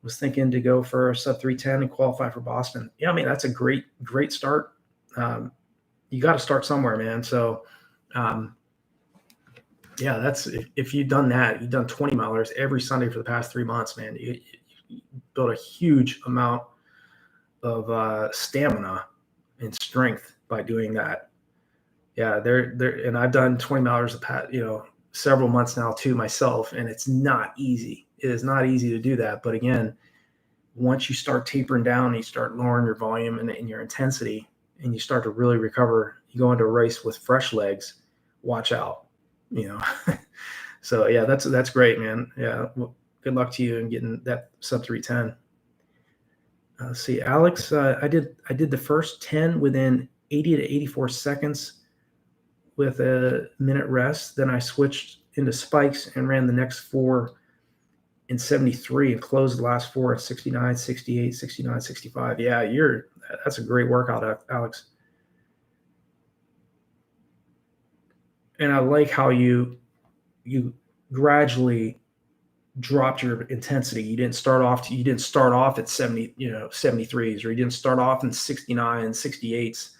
Was thinking to go for sub 310 and qualify for Boston. Yeah, I mean, that's a great start. You got to start somewhere, man. So, yeah, that's, if you've done that, you've done 20 milers every Sunday for the past 3 months, man, you built a huge amount of stamina and strength by doing that. Yeah, and I've done 20 milers several months now too myself, and it's not easy. It is not easy to do that. But again, once you start tapering down, you start lowering your volume and your intensity, and you start to really recover, you go into a race with fresh legs, watch out, So yeah, that's great, man. Yeah. Well, good luck to you in getting that sub 310. Let's see, Alex, I did the first 10 within 80 to 84 seconds with a minute rest. Then I switched into spikes and ran the next 4 in 73 and closed the last 4 at 69, 68, 69, 65. Yeah, that's a great workout, Alex. And I like how you gradually dropped your intensity. You didn't start off at 70, 73s, or you didn't start off in 69, 68s.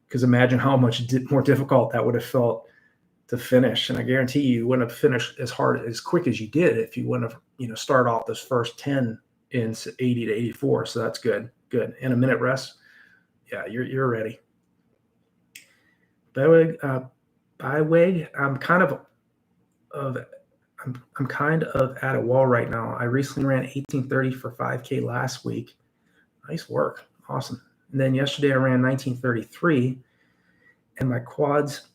Because imagine how much more difficult that would have felt to finish. And I guarantee you wouldn't have finished as quick as you did if you wouldn't have, started off those first 10 in 80 to 84. So that's good. And a minute rest. Yeah, you're ready. Byweg, I'm kind of at a wall right now. I recently ran 18:30 for 5K last week. Nice work. Awesome. And then yesterday I ran 19:33, and my quads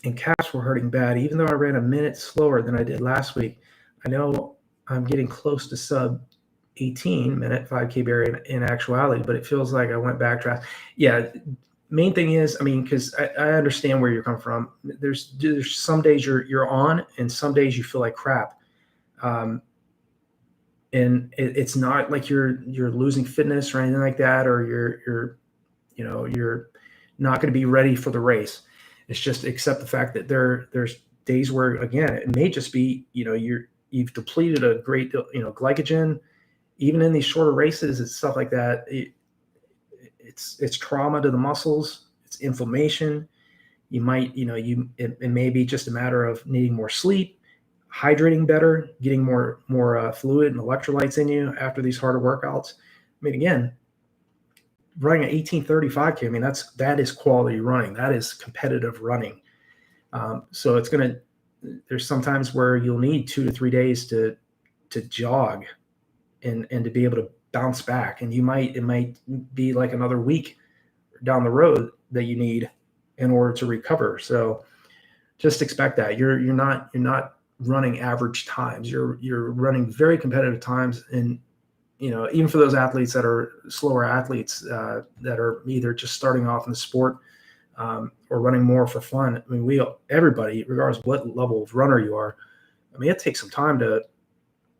and calves were hurting bad. Even though I ran a minute slower than I did last week, I know I'm getting close to sub 18-minute 5K barrier in actuality, but it feels like I went backtrack. Yeah, main thing is, because I understand where you're coming from. There's some days you're on, and some days you feel like crap. And it's not like you're losing fitness or anything like that, or you're not going to be ready for the race. It's just accept the fact that there's days where, again, it may just be, you've depleted a great, glycogen, even in these shorter races and stuff like that. It's trauma to the muscles, it's inflammation. You might, it may be just a matter of needing more sleep, hydrating better, getting more fluid and electrolytes in you after these harder workouts. I mean, again, running an 18:35 K, I mean, that is quality running. That is competitive running. So there's sometimes where you'll need 2 to 3 days to jog and to be able to bounce back. And it might be like another week down the road that you need in order to recover. So just expect that you're not running average times. You're running very competitive times. And even for those athletes that are slower athletes that are either just starting off in the sport or running more for fun. I mean, everybody, regardless of what level of runner you are, I mean, it takes some time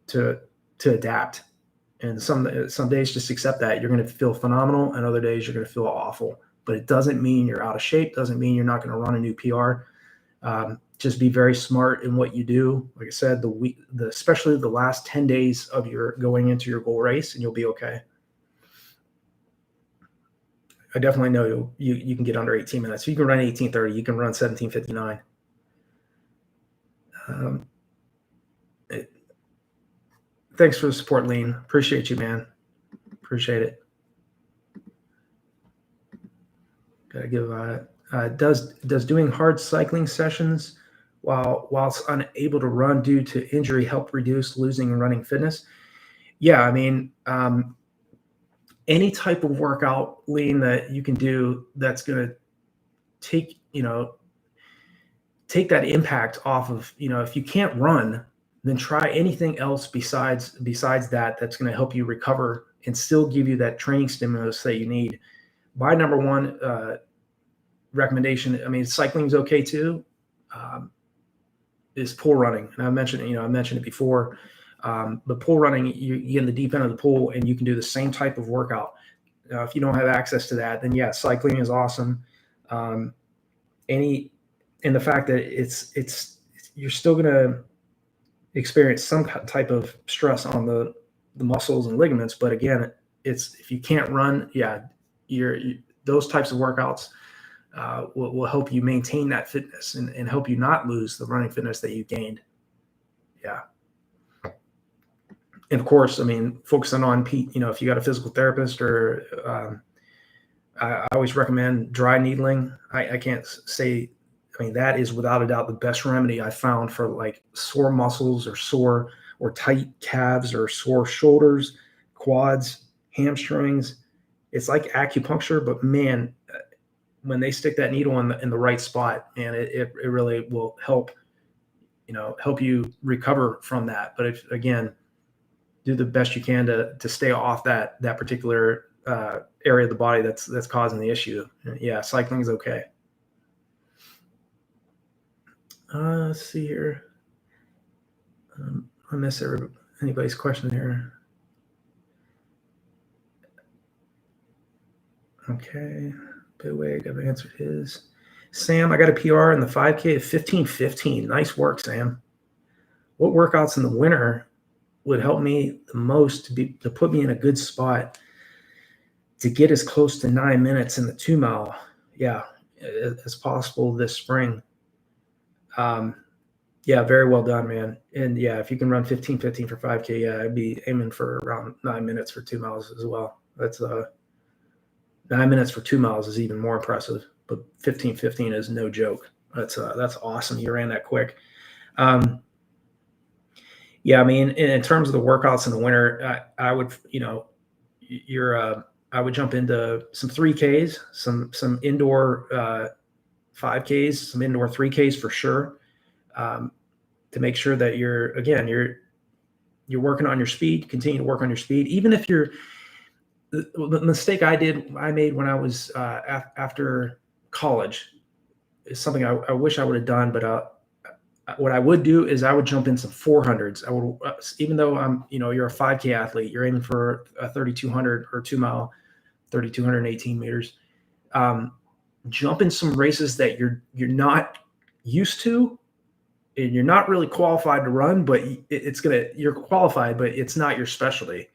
to adapt. And some days just accept that you're going to feel phenomenal, and other days you're going to feel awful. But it doesn't mean you're out of shape. Doesn't mean you're not going to run a new PR. Just be very smart in what you do. Like I said, especially the last 10 days of your going into your goal race, and you'll be okay. I definitely know you can get under 18 minutes. You can run 18:30. You can run 17:59. Thanks for the support, Lean. Appreciate you, man. Appreciate it. Gotta give. Does doing hard cycling sessions whilst unable to run due to injury help reduce losing and running fitness? Yeah, I mean, any type of workout, Lean, that you can do that's going to take that impact off of, if you can't run, then try anything else besides that that's going to help you recover and still give you that training stimulus that you need. My number one recommendation, I mean, cycling is okay too, is pool running. And I mentioned it before. The pool running, you get in the deep end of the pool and you can do the same type of workout. If you don't have access to that, then yeah, cycling is awesome. And the fact that you're still going to experience some type of stress on the muscles and ligaments. But again, if you can't run, yeah, those types of workouts will help you maintain that fitness and help you not lose the running fitness that you gained. Yeah. And of course, I mean, focusing on, if you got a physical therapist or I always recommend dry needling. I can't say, I mean, that is without a doubt the best remedy I found for like sore muscles or tight calves or sore shoulders, quads, hamstrings. It's like acupuncture, but man, when they stick that needle in the right spot, man, it really will help you recover from that. But if, again, do the best you can to stay off that particular area of the body that's causing the issue. Yeah, cycling is okay. Let's see here. I miss anybody's question here. Okay, Bidwig, I've answered his. Sam, I got a PR in the 5K of 15:15. Nice work, Sam. What workouts in the winter would help me the most to put me in a good spot to get as close to 9 minutes in the 2 mile? Yeah, as possible this spring. Yeah, very well done, man. And yeah, if you can run 15:15 for 5K, yeah, I'd be aiming for around 9 minutes for 2 miles as well. That's 9 minutes for 2 miles is even more impressive, but 15:15 is no joke. That's awesome. You ran that quick. Yeah, I mean, in terms of the workouts in the winter, I would, I would jump into some 3Ks, some indoor 5Ks, some indoor 3Ks for sure, to make sure that you're working on your speed. Continue to work on your speed, even if the mistake I made when I was after college is something I wish I would have done, but what I would do is I would jump in some 400s. I would, even though you're a 5K athlete, you're aiming for a 3,200 or 2 mile, 3,218 meters. Jump in some races that you're not used to, and you're not really qualified to run, but you're qualified, but it's not your specialty.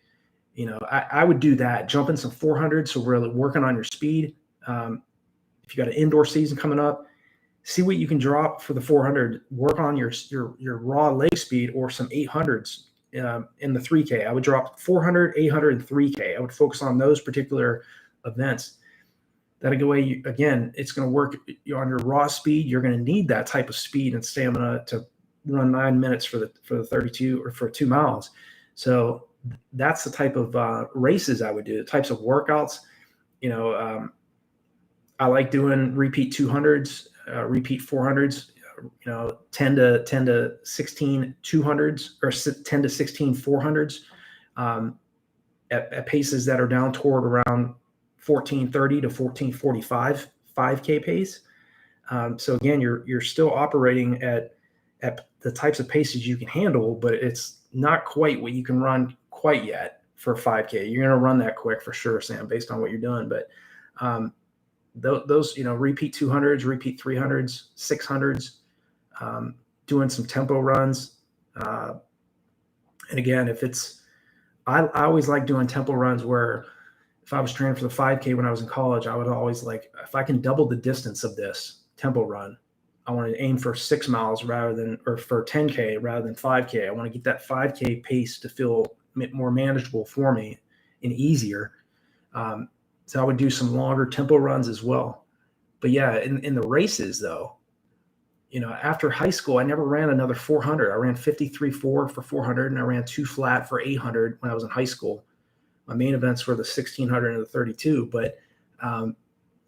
I would do that. Jump in some 400s, so really working on your speed. If you got an indoor season coming up, see what you can drop for the 400. Work on your raw leg speed or some 800s in the 3K. I would drop 400, 800, and 3K. I would focus on those particular events. That way, again, it's going to work on your raw speed. You're going to need that type of speed and stamina to run 9 minutes for the 32 or for 2 miles. So that's the type of races I would do, the types of workouts. I like doing repeat 200s, repeat 400s, 10 to 16 200s or 10 to 16 400s at paces that are down toward around 1430 to 1445 5K pace. So again, you're still operating at the types of paces you can handle, but it's not quite what you can run quite yet for 5K. You're going to run that quick for sure, Sam, based on what you're doing. But those, repeat 200s, repeat 300s, 600s, doing some tempo runs. And again, I always like doing tempo runs where if I was training for the 5K when I was in college, I would always if I can double the distance of this tempo run, I want to aim for 6 miles or for 10K rather than 5K. I want to get that 5K pace to feel more manageable for me and easier. So I would do some longer tempo runs as well. But yeah, in the races though, after high school, I never ran another 400. I ran 53.4 for 400, and I ran 2 flat for 800 when I was in high school. My main events were the 1600 and the 32, but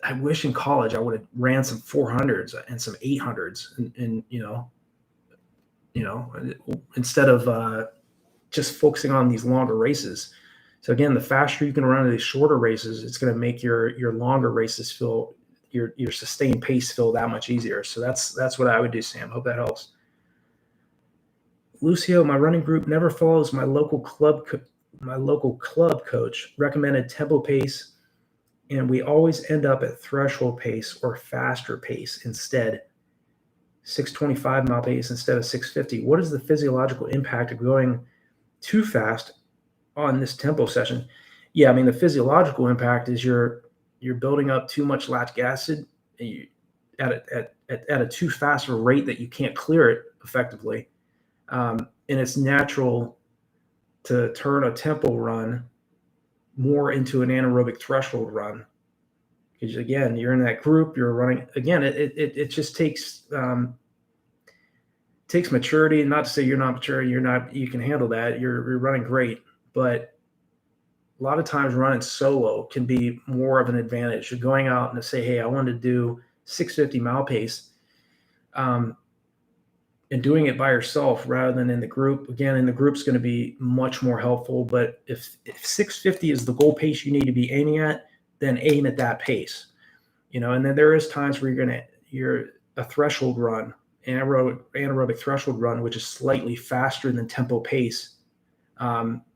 I wish in college I would have ran some 400s and some 800s, and instead of just focusing on these longer races. So again, the faster you can run these shorter races, it's going to make your longer races feel your sustained pace feel that much easier. So that's what I would do, Sam. Hope that helps. Lucio, my running group never follows my local club coach recommended tempo pace, and we always end up at threshold pace or faster pace instead. 625 mile pace instead of 650. What is the physiological impact of going too fast on this tempo session? Yeah, I mean, the physiological impact is you're building up too much lactic acid at a too fast a rate that you can't clear it effectively. And it's natural to turn a tempo run more into an anaerobic threshold run. Because again, you're in that group, you're running. Again, it just takes maturity. Not to say you're not mature, you can handle that. You're running great, but a lot of times running solo can be more of an advantage. You're going out and to say, hey, I want to do 650 mile pace, and doing it by yourself rather than in the group. Again, in the group's going to be much more helpful. But if 650 is the goal pace you need to be aiming at, then aim at that pace. And then there is times where you're a threshold run, anaerobic threshold run, which is slightly faster than tempo pace.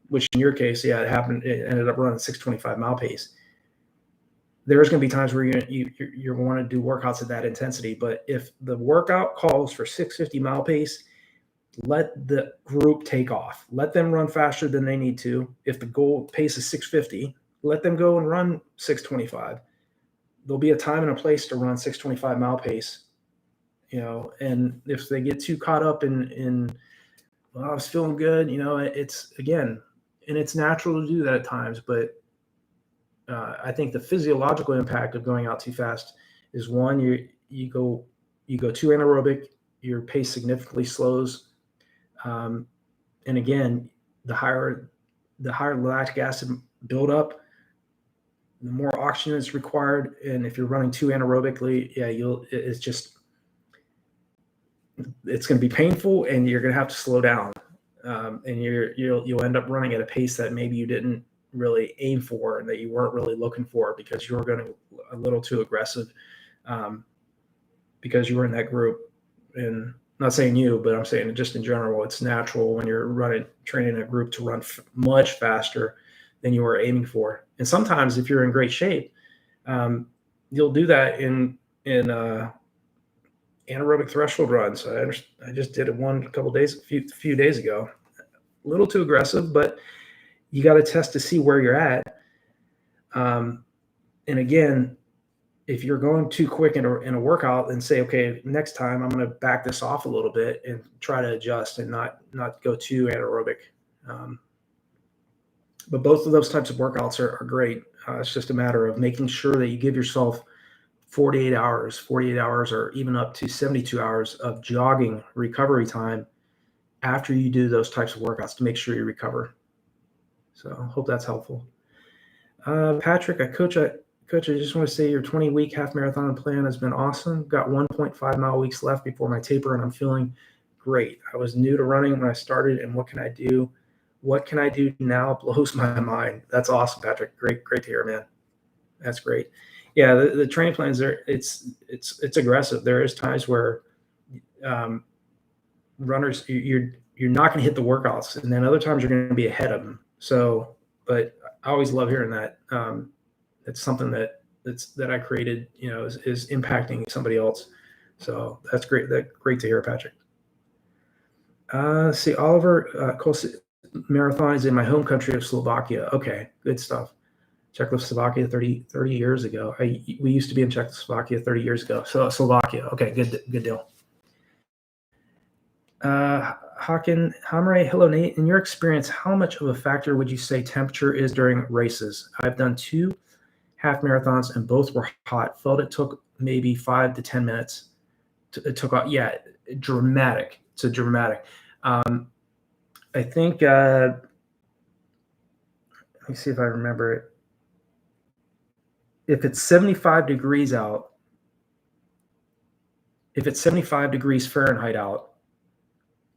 Which in your case, yeah, it happened. It ended up running 625 mile pace. There's going to be times where you want to do workouts at that intensity. But if the workout calls for 650 mile pace, let the group take off. Let them run faster than they need to. If the goal pace is 650, let them go and run 625. There'll be a time and a place to run 625 mile pace, and if they get too caught up in well, I was feeling good, it's again, and it's natural to do that at times, but I think the physiological impact of going out too fast is one, you go too anaerobic, your pace significantly slows. And again, the higher lactic acid buildup, the more oxygen is required. And if you're running too anaerobically, yeah, it's going to be painful, and you're going to have to slow down. And you'll end up running at a pace that maybe you didn't really aim for and that you weren't really looking for because you were going a little too aggressive, because you were in that group. And I'm not saying you, but I'm saying just in general, it's natural when you're training a group to run much faster than you were aiming for. And sometimes if you're in great shape, you'll do that in anaerobic threshold runs. I just did a few days ago. A little too aggressive, but you got to test to see where you're at. And again, if you're going too quick in a workout, then say, okay, next time I'm going to back this off a little bit and try to adjust and not go too anaerobic. But both of those types of workouts are great. It's just a matter of making sure that you give yourself 48 hours, or even up to 72 hours of jogging recovery time after you do those types of workouts to make sure you recover. So hope that's helpful. Patrick, Coach, I just want to say your 20-week half marathon plan has been awesome. Got 1.5 mile weeks left before my taper, and I'm feeling great. I was new to running when I started, and what can I do? What can I do now blows my mind. That's awesome, Patrick. Great to hear, man. That's great. Yeah, the training plans are it's aggressive. There is times where runners you're not going to hit the workouts, and then other times you're going to be ahead of them. So, but I always love hearing that. It's something that I created, is impacting somebody else. So that's great. Great to hear, Patrick. See, Oliver, marathon is in my home country of Slovakia. Okay, good stuff. Czechoslovakia 30 years ago. We used to be in Czechoslovakia 30 years ago. So Slovakia. Okay, good deal. Hakan Hamre, hello Nate. In your experience, how much of a factor would you say temperature is during races? I've done 2 half marathons and both were hot. Felt it took maybe 5 to 10 minutes. It took off. Yeah, dramatic. It's a dramatic. I think. Let me see if I remember it. If it's 75 degrees out, if it's 75 degrees Fahrenheit out,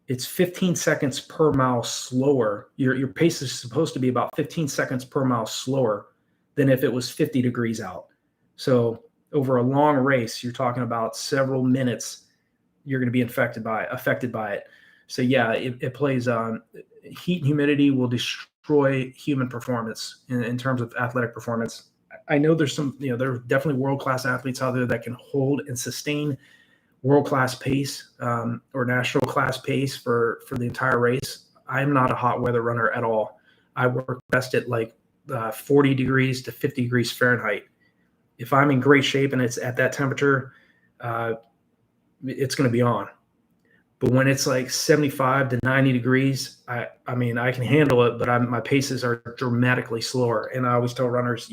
it's 15 seconds per mile slower. Your pace is supposed to be about 15 seconds per mile slower than if it was 50 degrees out. So over a long race, you're talking about several minutes you're going to be affected by it. So yeah, it plays on. Heat and humidity will destroy human performance in terms of athletic performance. I know there's some, there are definitely world-class athletes out there that can hold and sustain world-class pace or national class pace for the entire race. I'm not a hot weather runner at all. I work best at like 40 degrees to 50 degrees Fahrenheit. If I'm in great shape and it's at that temperature, it's going to be on. But when it's like 75 to 90 degrees, I mean, I can handle it, but my paces are dramatically slower. And I always tell runners,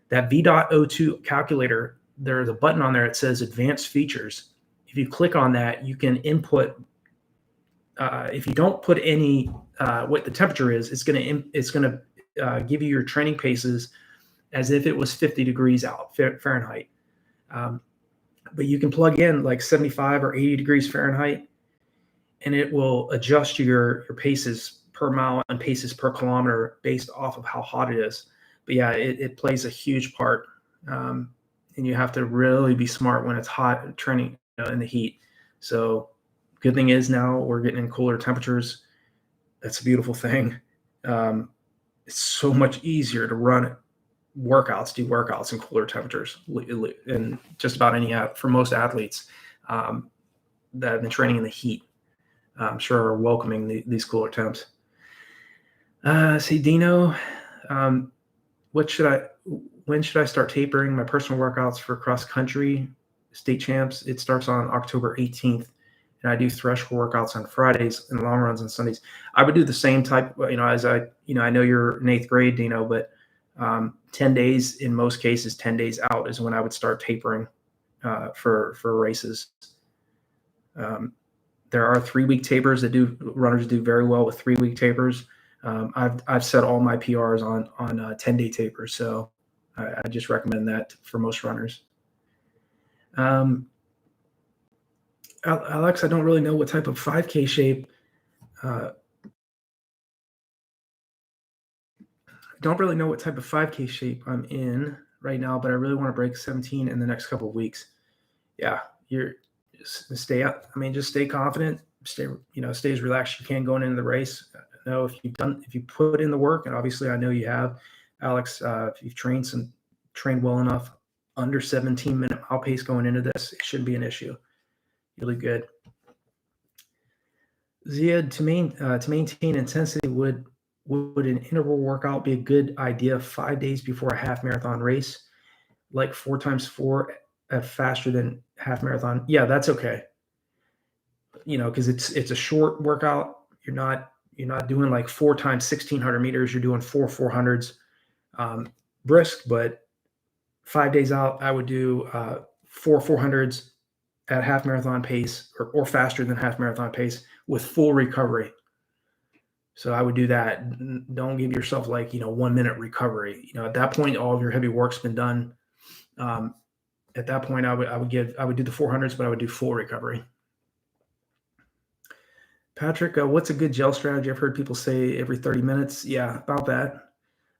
that V.O2 calculator, there's a button on there that says advanced features. If you click on that, you can input, if you don't put any, what the temperature is, it's going to give you your training paces as if it was 50 degrees out Fahrenheit. But you can plug in like 75 or 80 degrees Fahrenheit, and it will adjust your paces per mile and paces per kilometer based off of how hot it is. But yeah, it plays a huge part. And you have to really be smart when it's hot training in the heat. So good thing is now we're getting in cooler temperatures. That's a beautiful thing. It's so much easier to do workouts in cooler temperatures, and just about for most athletes that have been training in the heat, I'm sure are welcoming these cooler temps. See, Dino, when should I start tapering my personal workouts for cross country state champs? It starts on October 18th, and I do threshold workouts on Fridays and long runs on Sundays. I would do the same type, as I know you're in 8th grade, Dino, but 10 days, in most cases, 10 days out is when I would start tapering for races. There are 3-week tapers runners do very well with 3-week tapers. I've set all my PRs on 10-day tapers, so I just recommend that for most runners. Alex, I don't really know what type of 5K shape. Don't really know what type of 5K shape I'm in right now, but I really want to break 17 in the next couple of weeks. Yeah, just stay up. I mean, just stay confident. Stay as relaxed as you can going into the race. I know if you put in the work, and obviously I know you have, Alex. If you've trained well enough, under 17-minute mile pace going into this, it shouldn't be an issue. Really good. Ziad, to maintain intensity, would an interval workout be a good idea 5 days before a half marathon race? like 4x4 at faster than half marathon, yeah, that's okay. Because it's a short workout. You're not doing like 4 times 1,600 meters. You're doing 400s, brisk, but 5 days out, I would do 400s at half marathon pace or faster than half marathon pace with full recovery. So I would do that. Don't give yourself like 1 minute recovery. At that point, all of your heavy work's been done. At that point, I would do the 400s, but I would do full recovery. Patrick, what's a good gel strategy? I've heard people say every 30 minutes. Yeah, about that.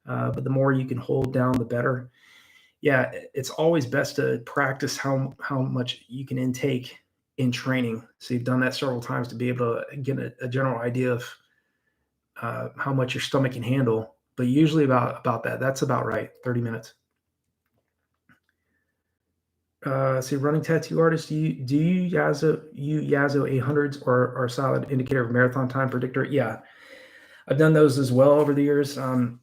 But the more you can hold down, the better. Yeah, it's always best to practice how much you can intake in training. So you've done that several times to be able to get a general idea of how much your stomach can handle. But usually about that. That's about right. 30 minutes. See, running tattoo artist, do you Yazo 800s or a solid indicator of marathon time predictor? Yeah, I've done those as well over the years. I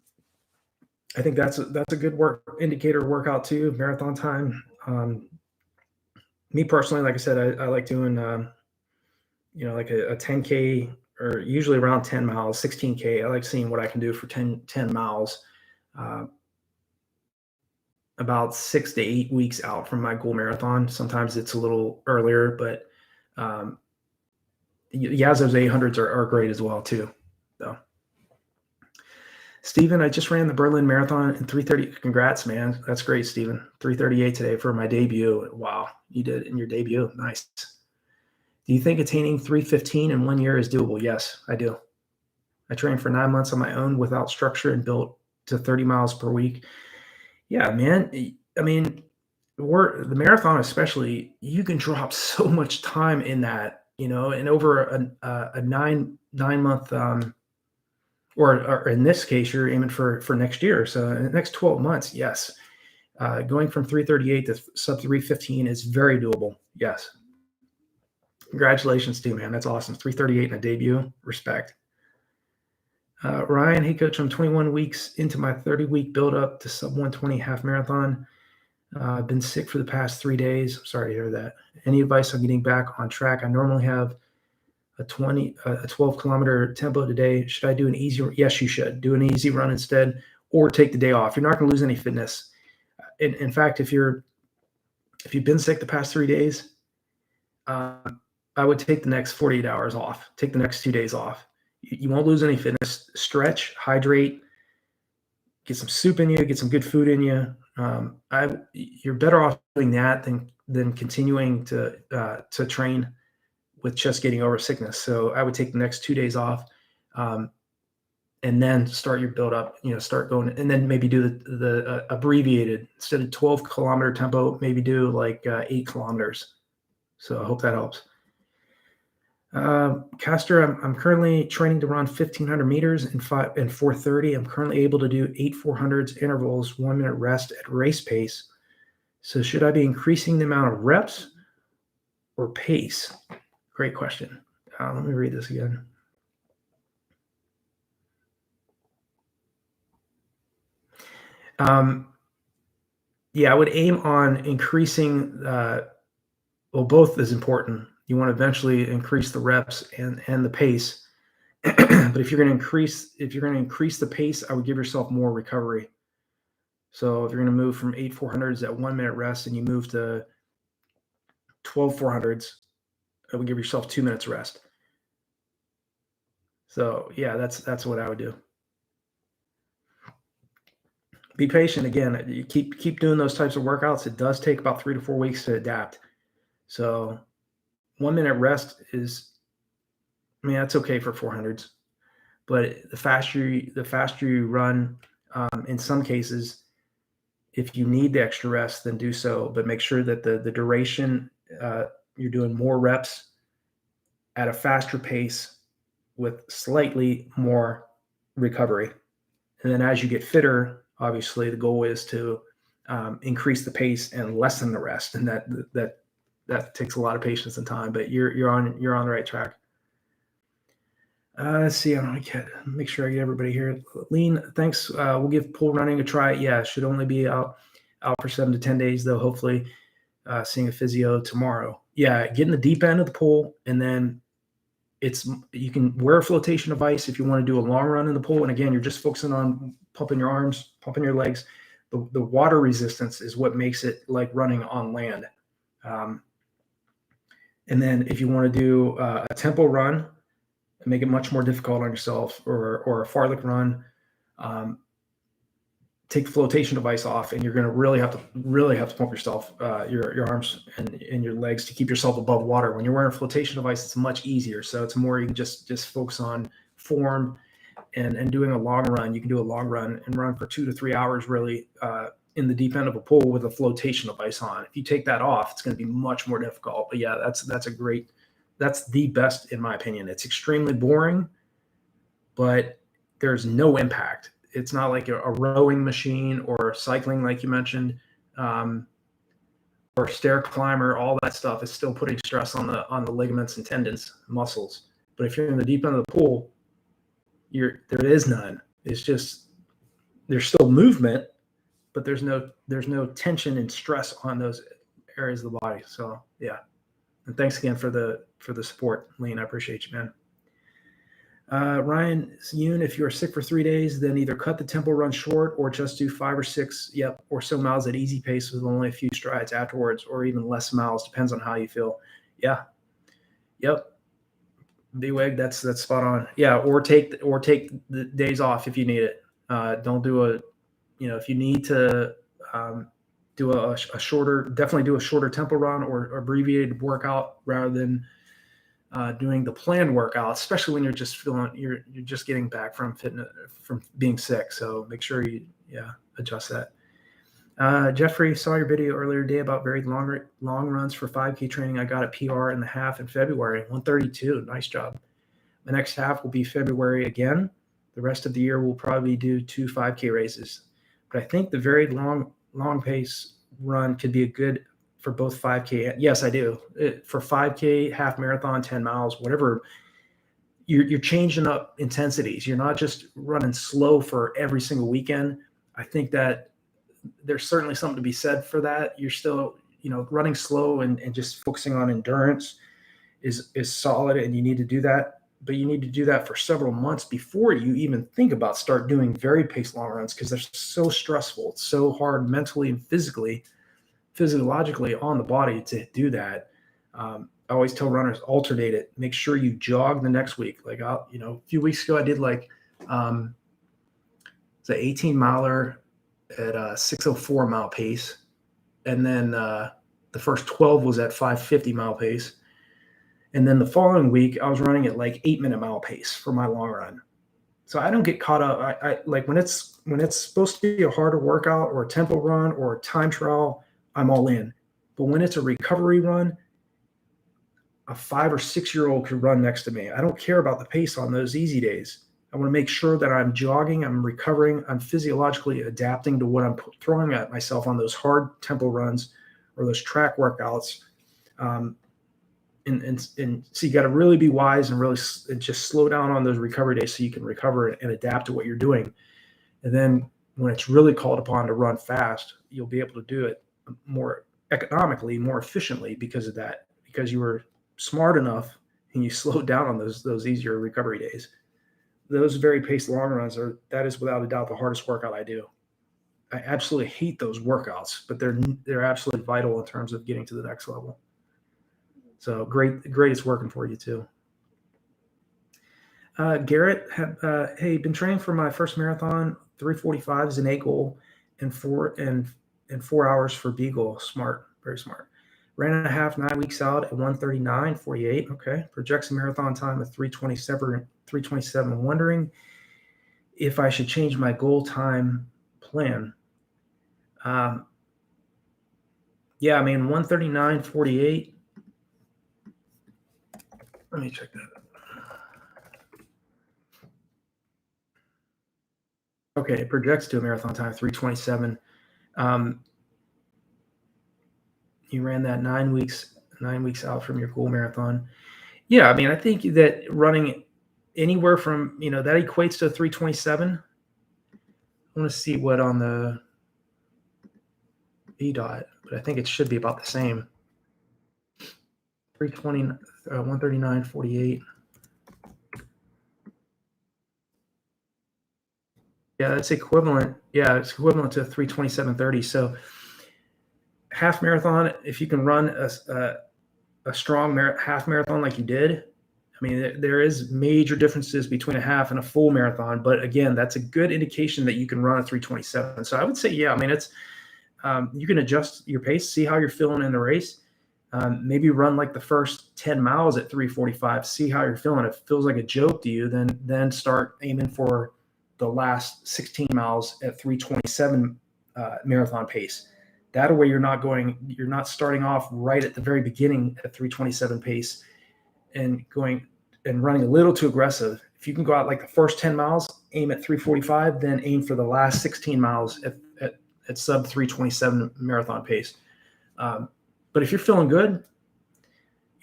think that's a good indicator workout too, marathon time. Me personally, like I said, I like doing like a 10K or usually around 10 miles, 16K. I like seeing what I can do for 10 miles. About 6 to 8 weeks out from my goal marathon. Sometimes it's a little earlier, but Yazos 800s are great as well too. So, Steven, I just ran the Berlin Marathon in 3:30. Congrats, man. That's great, Steven. 3:38 today for my debut. Wow, you did in your debut. Nice. Do you think attaining 3:15 in 1 year is doable? Yes, I do. I trained for 9 months on my own without structure and built to 30 miles per week. Yeah, man. I mean, the marathon especially, you can drop so much time in that, and over a 9 month, or in this case, you're aiming for next year. So in the next 12 months, yes, going from 3:38 to sub 3:15 is very doable. Yes. Congratulations, too, man. That's awesome. 3:38 in a debut. Respect. Ryan, hey, coach, I'm 21 weeks into my 30-week build up to sub 120 half marathon. I've been sick for the past 3 days. I'm sorry to hear that. Any advice on getting back on track? I normally have a 12-kilometer tempo today. Should I do an easy? Yes, you should. Do an easy run instead, or take the day off. You're not going to lose any fitness. In fact, if you've been sick the past 3 days, I would take the next 48 hours off. Take the next 2 days off. You won't lose any fitness. Stretch, hydrate, get some soup in you, get some good food in you. You're better off doing that than continuing to train with just getting over sickness. So I would take the next 2 days off, and then start your build up. Start going, and then maybe do the abbreviated, instead of 12-kilometer tempo, maybe do like 8 kilometers. So I hope that helps. Castor, I'm currently training to run 1,500 meters in 4:30. I'm currently able to do 8 400s intervals, 1 minute rest at race pace. So should I be increasing the amount of reps or pace? Great question. Let me read this again. Yeah, I would aim on increasing. Both is important. You want to eventually increase the reps and the pace. But if you're going to increase the pace, I would give yourself more recovery. So if you're going to move from 8 400s at 1 minute rest and you move to 12 400s, I would give yourself 2 minutes rest. So yeah, that's what I would do. Be patient. Again, you keep doing those types of workouts. It does take about 3 to 4 weeks to adapt. So 1 minute rest that's okay for 400s, but the faster you run, in some cases, if you need the extra rest, then do so, but make sure that the duration, you're doing more reps at a faster pace with slightly more recovery. And then as you get fitter, obviously the goal is to increase the pace and lessen the rest, and that takes a lot of patience and time, but you're on the right track. Let's see. Make sure I get everybody here. Lean, thanks. We'll give pool running a try. Yeah, should only be out out for 7 to 10 days, though, hopefully seeing a physio tomorrow. Yeah, get in the deep end of the pool, and then you can wear a flotation device if you want to do a long run in the pool. And again, you're just focusing on pumping your arms, pumping your legs. The water resistance is what makes it like running on land. And then if you want to do a tempo run and make it much more difficult on yourself, or a fartlek run, take the flotation device off, and you're going to really have to pump yourself, your arms and your legs to keep yourself above water. When you're wearing a flotation device, it's much easier. So it's more, you can just focus on form and doing a long run. You can do a long run and run for 2 to 3 hours, really, in the deep end of a pool with a flotation device on. If you take that off, it's going to be much more difficult. But yeah, that's the best, in my opinion. It's extremely boring, but there's no impact. It's not like a rowing machine or cycling, like you mentioned, or stair climber. All that stuff is still putting stress on the ligaments and tendons, muscles. But if you're in the deep end of the pool, there is none. It's just, there's still movement, but there's no tension and stress on those areas of the body. So yeah, and thanks again for the support, Lean. I appreciate you, man. Ryan Yoon, if you're sick for 3 days, then either cut the tempo run short or just do 5 or 6, or so miles at easy pace with only a few strides afterwards, or even less miles. Depends on how you feel. Yeah. Yep. B-Wig, that's spot on. Yeah. Or take the days off if you need it. Don't do if you need to do a shorter, definitely do a shorter tempo run or abbreviated workout rather than doing the planned workout, especially when you're just getting back from being sick. So make sure you adjust that. Jeffrey, saw your video earlier today about very long runs for 5K training. I got a PR in the half in February, 132. Nice job. The next half will be February again. The rest of the year we'll probably do 2 5K races. But I think the very long pace run could be a good for both 5K. Yes, I do. For 5K, half marathon, 10 miles, whatever, you're changing up intensities. You're not just running slow for every single weekend. I think that there's certainly something to be said for that. You're still, running slow and just focusing on endurance is solid, and you need to do that. But you need to do that for several months before you even think about start doing very paced long runs, because they're so stressful. It's so hard mentally and physiologically on the body to do that. I always tell runners, alternate it. Make sure you jog the next week. Like, a few weeks ago, I did it's an 18 miler at a 6:04 mile pace. And then the first 12 was at 5:50 mile pace. And then the following week, I was running at 8-minute mile pace for my long run. So I don't get caught up. I like when it's supposed to be a harder workout or a tempo run or a time trial, I'm all in. But when it's a recovery run, a 5 or 6 year old could run next to me. I don't care about the pace on those easy days. I want to make sure that I'm jogging, I'm recovering, I'm physiologically adapting to what I'm throwing at myself on those hard tempo runs or those track workouts. And so you got to really be wise and just slow down on those recovery days so you can recover and adapt to what you're doing. And then when it's really called upon to run fast, you'll be able to do it more economically, more efficiently because of that, because you were smart enough and you slowed down on those easier recovery days. Those very paced long runs that is without a doubt the hardest workout I do. I absolutely hate those workouts, but they're absolutely vital in terms of getting to the next level. So great, it's working for you too. Garrett, hey, been training for my first marathon. 3:45 is an A goal, and 4 hours for B goal. Smart, very smart. Ran and a half 9 weeks out at 1:39:48. Okay, projects a marathon time of 3:27. Wondering if I should change my goal time plan. Yeah, 1:39:48. Let me check that. Okay, it projects to a marathon time 3:27. You ran that 9 weeks out from your goal marathon. Yeah, I think that running anywhere from, that equates to 3:27. I want to see what on the VDOT, but I think it should be about the same. 320, 139.48. Yeah, that's equivalent. Yeah, it's equivalent to 327.30. So half marathon, if you can run a strong half marathon like you did, I mean, there is major differences between a half and a full marathon. But again, that's a good indication that you can run a 327. So I would say, yeah, I mean, it's you can adjust your pace, see how you're feeling in the race. Maybe run like the first 10 miles at 3:45, see how you're feeling. If it feels like a joke to you, then start aiming for the last 16 miles at 3:27 marathon pace. That way you're not starting off right at the very beginning at 3:27 pace and running a little too aggressive. If you can go out like the first 10 miles, aim at 3:45, then aim for the last 16 miles at sub 3:27 marathon pace. But if you're feeling good,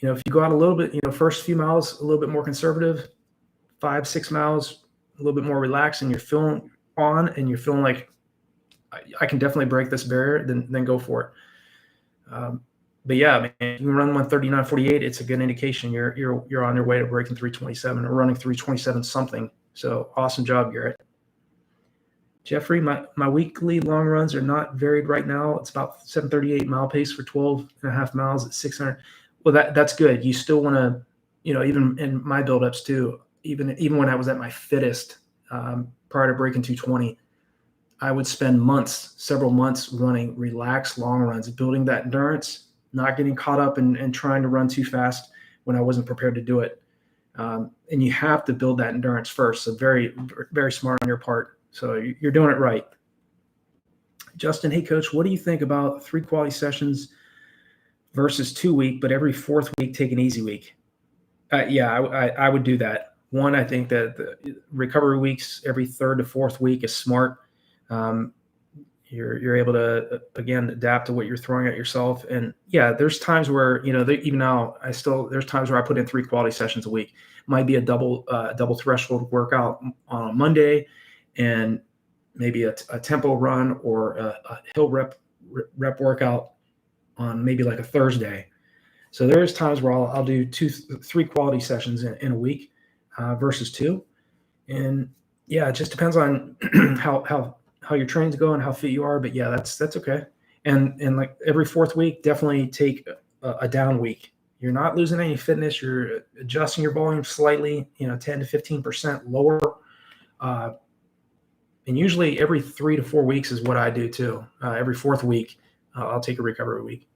if you go out a little bit, first few miles, a little bit more conservative, 5-6 miles, a little bit more relaxed, and you're feeling on and you're feeling like I can definitely break this barrier, then go for it. But yeah, man, you can run 139.48. It's a good indication you're on your way to breaking 327 or running 327 something. So awesome job, Garrett. Jeffrey, my weekly long runs are not varied right now. It's about 7:38 mile pace for 12.5 miles at 600. Well, that's good. You still want to, even in my buildups too, even when I was at my fittest prior to breaking 220, I would spend several months running relaxed long runs, building that endurance, not getting caught up and trying to run too fast when I wasn't prepared to do it. And you have to build that endurance first. So very, very smart on your part. So you're doing it right. Justin, hey, coach, what do you think about 3 quality sessions versus 2 week, but every 4th week take an easy week? Yeah, I would do that. One, I think that the recovery weeks every 3rd to 4th week is smart. You're able to, again, adapt to what you're throwing at yourself. And yeah, there's times where, even now there's times where I put in 3 quality sessions a week. Might be a double threshold workout on a Monday, and maybe a tempo run or a hill rep workout on maybe like a Thursday. So there's times where I'll do 3 quality sessions in a week versus 2. And yeah, it just depends on how your training's going, how fit you are. But yeah, that's okay. And like every 4th week, definitely take a down week. You're not losing any fitness. You're adjusting your volume slightly, 10 to 15% lower. And usually every 3 to 4 weeks is what I do too. Every 4th week, I'll take a recovery week.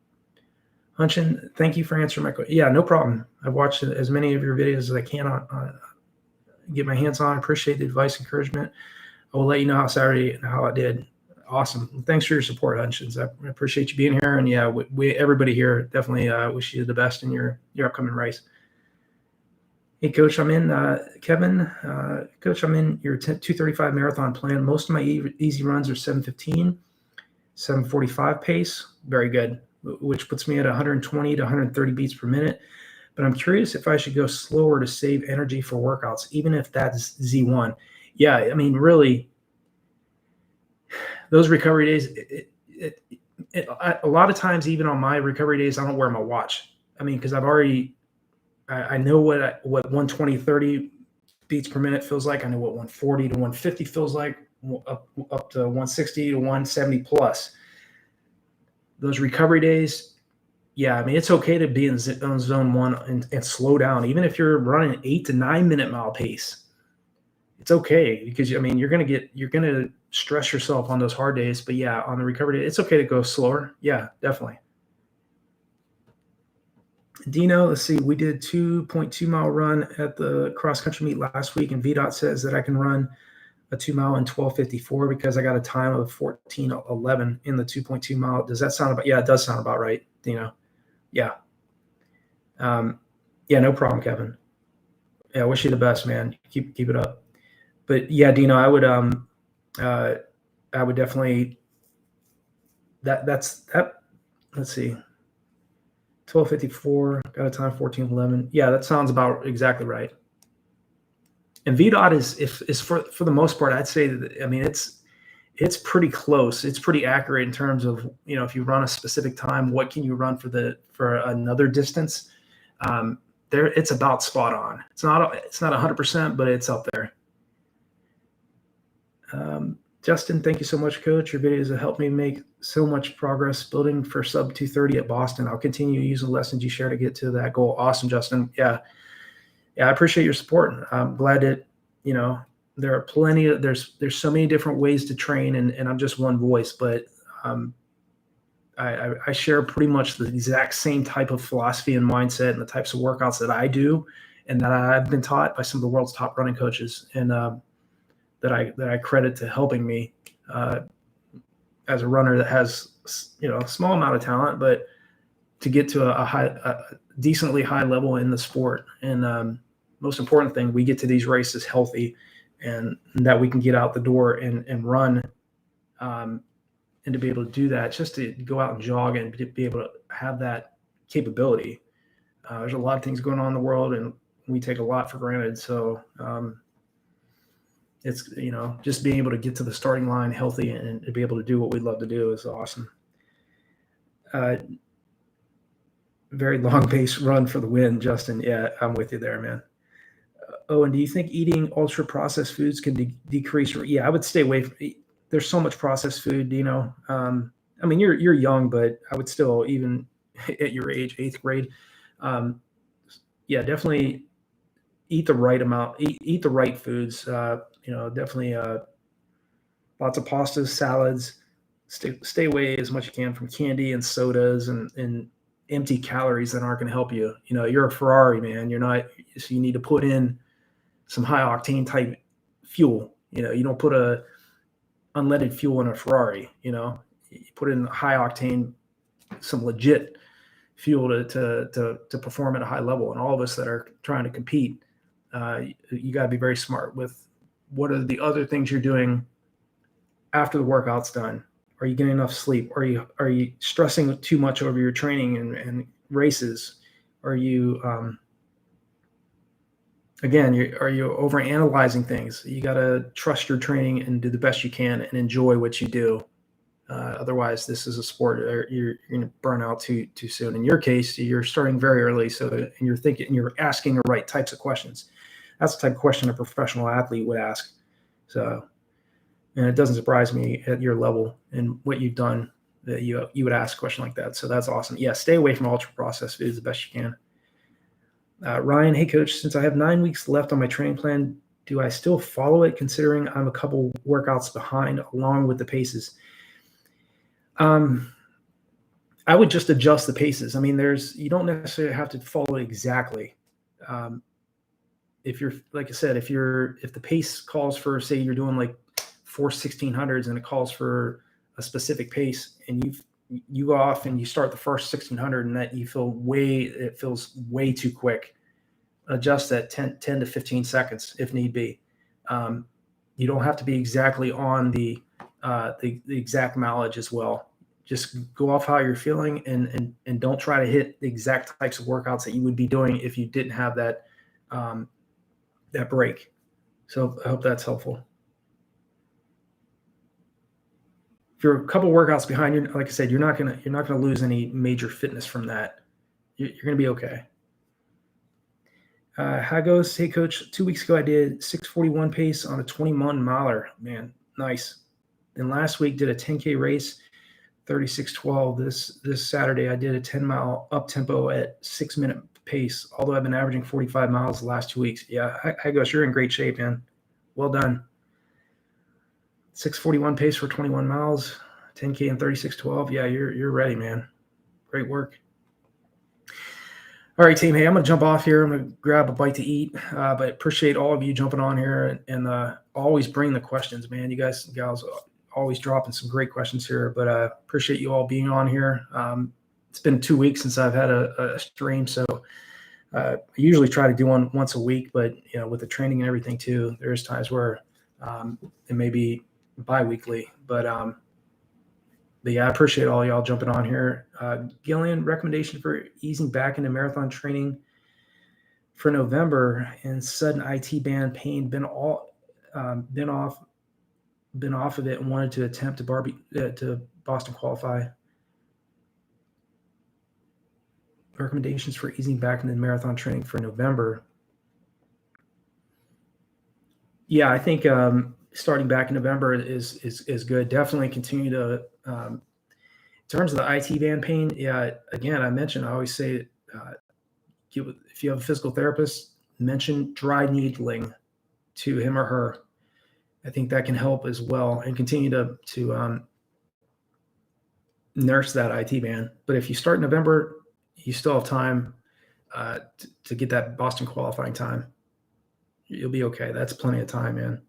Hunchin, thank you for answering my question. Yeah, no problem. I've watched as many of your videos as I can get my hands on. I appreciate the advice, encouragement. I will let you know how I did. Awesome. Thanks for your support, Hunchins. I appreciate you being here. And yeah, we everybody here definitely wish you the best in your upcoming race. Hey, Coach, I'm in, Kevin. Coach, I'm in your 235 marathon plan. Most of my easy runs are 7:15, 7:45 pace. Very good, which puts me at 120 to 130 beats per minute. But I'm curious if I should go slower to save energy for workouts, even if that's Z1. Yeah, I mean, really, those recovery days, a lot of times, even on my recovery days, I don't wear my watch. I mean, because I know what 120, 30 beats per minute feels like. I know what 140 to 150 feels like, up to 160 to 170 plus. Those recovery days, yeah, I mean, it's okay to be in zone 1 and slow down. Even if you're running an 8 to 9 minute mile pace, it's okay, because I mean, you're gonna stress yourself on those hard days. But yeah, on the recovery day, it's okay to go slower. Yeah, definitely. Dino, let's see, we did 2.2 mile run at the cross country meet last week, and VDOT says that I can run a 2 mile in 12:54 because I got a time of 14:11 in the 2.2 mile. Does that sound about? Yeah, it does sound about right, Dino. Yeah. Yeah, no problem, Kevin. Yeah, I wish you the best, man. Keep it up. But yeah, Dino, I would definitely that's. Let's see. 12:54, got a time 14:11. Yeah, that sounds about exactly right. And VDOT is for the most part, I'd say that, I mean, it's it's pretty close. It's pretty accurate in terms of, if you run a specific time, what can you run for another distance? It's about spot on. It's not 100%, but it's up there. Justin, thank you so much, Coach. Your videos have helped me make so much progress building for sub 230 at Boston. I'll continue to use the lessons you share to get to that goal. Awesome, Justin. Yeah, I appreciate your support. I'm glad that, there are there's so many different ways to train, and I'm just one voice, but I share pretty much the exact same type of philosophy and mindset and the types of workouts that I do and that I've been taught by some of the world's top running coaches, and that I credit to helping me as a runner that has, a small amount of talent, but to get to a decently high level in the sport. And most important thing, we get to these races healthy, and that we can get out the door and run, and to be able to do that, just to go out and jog and to be able to have that capability. There's a lot of things going on in the world, and we take a lot for granted. So it's, just being able to get to the starting line healthy and to be able to do what we love to do is awesome. Very long pace run for the win, Justin. Yeah, I'm with you there, man. And do you think eating ultra processed foods can decrease? Yeah, I would stay away from. There's so much processed food, I mean, you're young, but I would still, even at your age, 8th grade, definitely eat the right amount, eat the right foods. Definitely lots of pastas, salads. Stay away as much as you can from candy and sodas and empty calories that aren't going to help you. You're a Ferrari, man. You're not. So you need to put in some high octane type fuel. You don't put a unleaded fuel in a Ferrari. You put in high octane, some legit fuel to perform at a high level. And all of us that are trying to compete, you got to be very smart with what are the other things you're doing after the workout's done. Are you getting enough sleep? Are you stressing too much over your training and races? Are you are you overanalyzing things? You got to trust your training and do the best you can and enjoy what you do. Otherwise, this is a sport you're going to burn out too soon. In your case, you're starting very early, and you're asking the right types of questions. That's the type of question a professional athlete would ask. So, and it doesn't surprise me at your level and what you've done that you would ask a question like that. So that's awesome. Yeah, stay away from ultra processed foods the best you can. Ryan, hey coach, since I have 9 weeks left on my training plan, do I still follow it considering I'm a couple workouts behind along with the paces? I would just adjust the paces. I mean, you don't necessarily have to follow it exactly. If you're, like I said, if the pace calls for, say you're doing like 4 1600s and it calls for a specific pace, and you go off and you start the first 1600 and that it feels way too quick, adjust that 10 to 15 seconds if need be. You don't have to be exactly on the exact mileage as well. Just go off how you're feeling and don't try to hit the exact types of workouts that you would be doing if you didn't have that break. So I hope that's helpful. If you're a couple workouts behind, like I said, you're not gonna lose any major fitness from that. You're gonna be okay. How goes? Hey coach, 2 weeks ago I did 6:41 pace on a 21 miler. Man, nice. Then last week did a 10K race, 36:12. This Saturday I did a 10-mile up tempo at 6-minute pace. Although I've been averaging 45 miles the last 2 weeks. Yeah, hi gosh, you're in great shape, man. Well done. 6:41 pace for 21 miles, 10K and 36:12. Yeah, you're ready, man. Great work. All right, team. Hey, I'm going to jump off here. I'm going to grab a bite to eat, but appreciate all of you jumping on here and always bring the questions, man. You guys and gals always dropping some great questions here, but appreciate you all being on here. It's been 2 weeks since I've had a stream, so I usually try to do one once a week, but with the training and everything too, there's times where it may be bi-weekly, but yeah, I appreciate all y'all jumping on here. Gillian, recommendation for easing back into marathon training for November and sudden IT band pain been off been off of it and wanted to attempt to Boston qualify. Recommendations for easing back into marathon training for November. Yeah, I think starting back in November is good. Definitely continue to. In terms of the IT band pain, yeah. Again, I mentioned I always say, if you have a physical therapist, mention dry needling to him or her. I think that can help as well, and continue to nurse that IT band. But if you start in November, you still have time to get that Boston qualifying time. You'll be okay. That's plenty of time,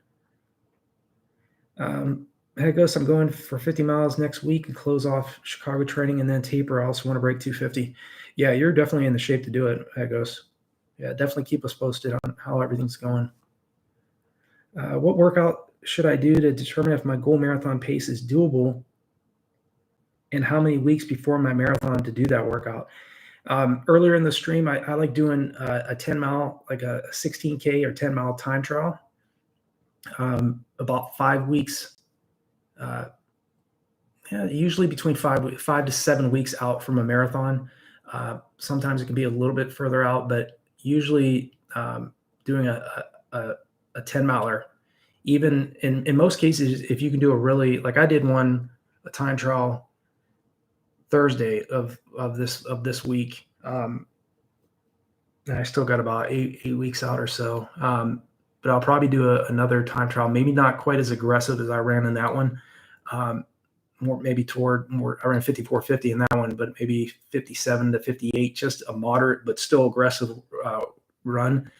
man. Head Ghost, I'm going for 50 miles next week and close off Chicago training and then taper. I also want to break 250. Yeah, you're definitely in the shape to do it, Head Ghost. Yeah, definitely keep us posted on how everything's going. What workout should I do to determine if my goal marathon pace is doable, and how many weeks before my marathon to do that workout? Earlier in the stream, I like doing a 10 mile, like a 16K or 10 mile time trial, about 5 weeks. Usually between 5 to 7 weeks out from a marathon. Sometimes it can be a little bit further out, but usually doing a 10 miler, even in most cases, if you can do like I did a time trial Thursday of this week. And I still got about eight weeks out or so. But I'll probably do another time trial, maybe not quite as aggressive as I ran in that one. More I ran 54:50 in that one, but maybe 57 to 58, just a moderate but still aggressive run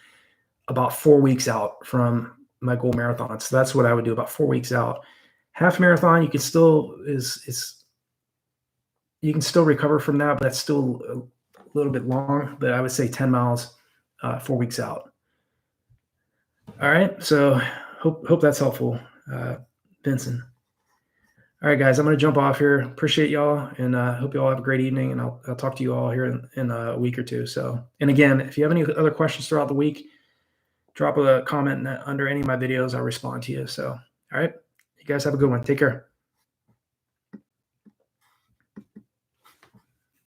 about 4 weeks out from my goal marathon. So that's what I would do, about 4 weeks out. Half marathon, you can still you can still recover from that, but that's still a little bit long. But I would say 10 miles, 4 weeks out. All right. So hope that's helpful, Vincent. All right, guys, I'm going to jump off here. Appreciate y'all, and hope you all have a great evening. And I'll talk to you all here in a week or two. So, and again, if you have any other questions throughout the week, drop a comment under any of my videos. I'll respond to you. So, all right, you guys have a good one. Take care.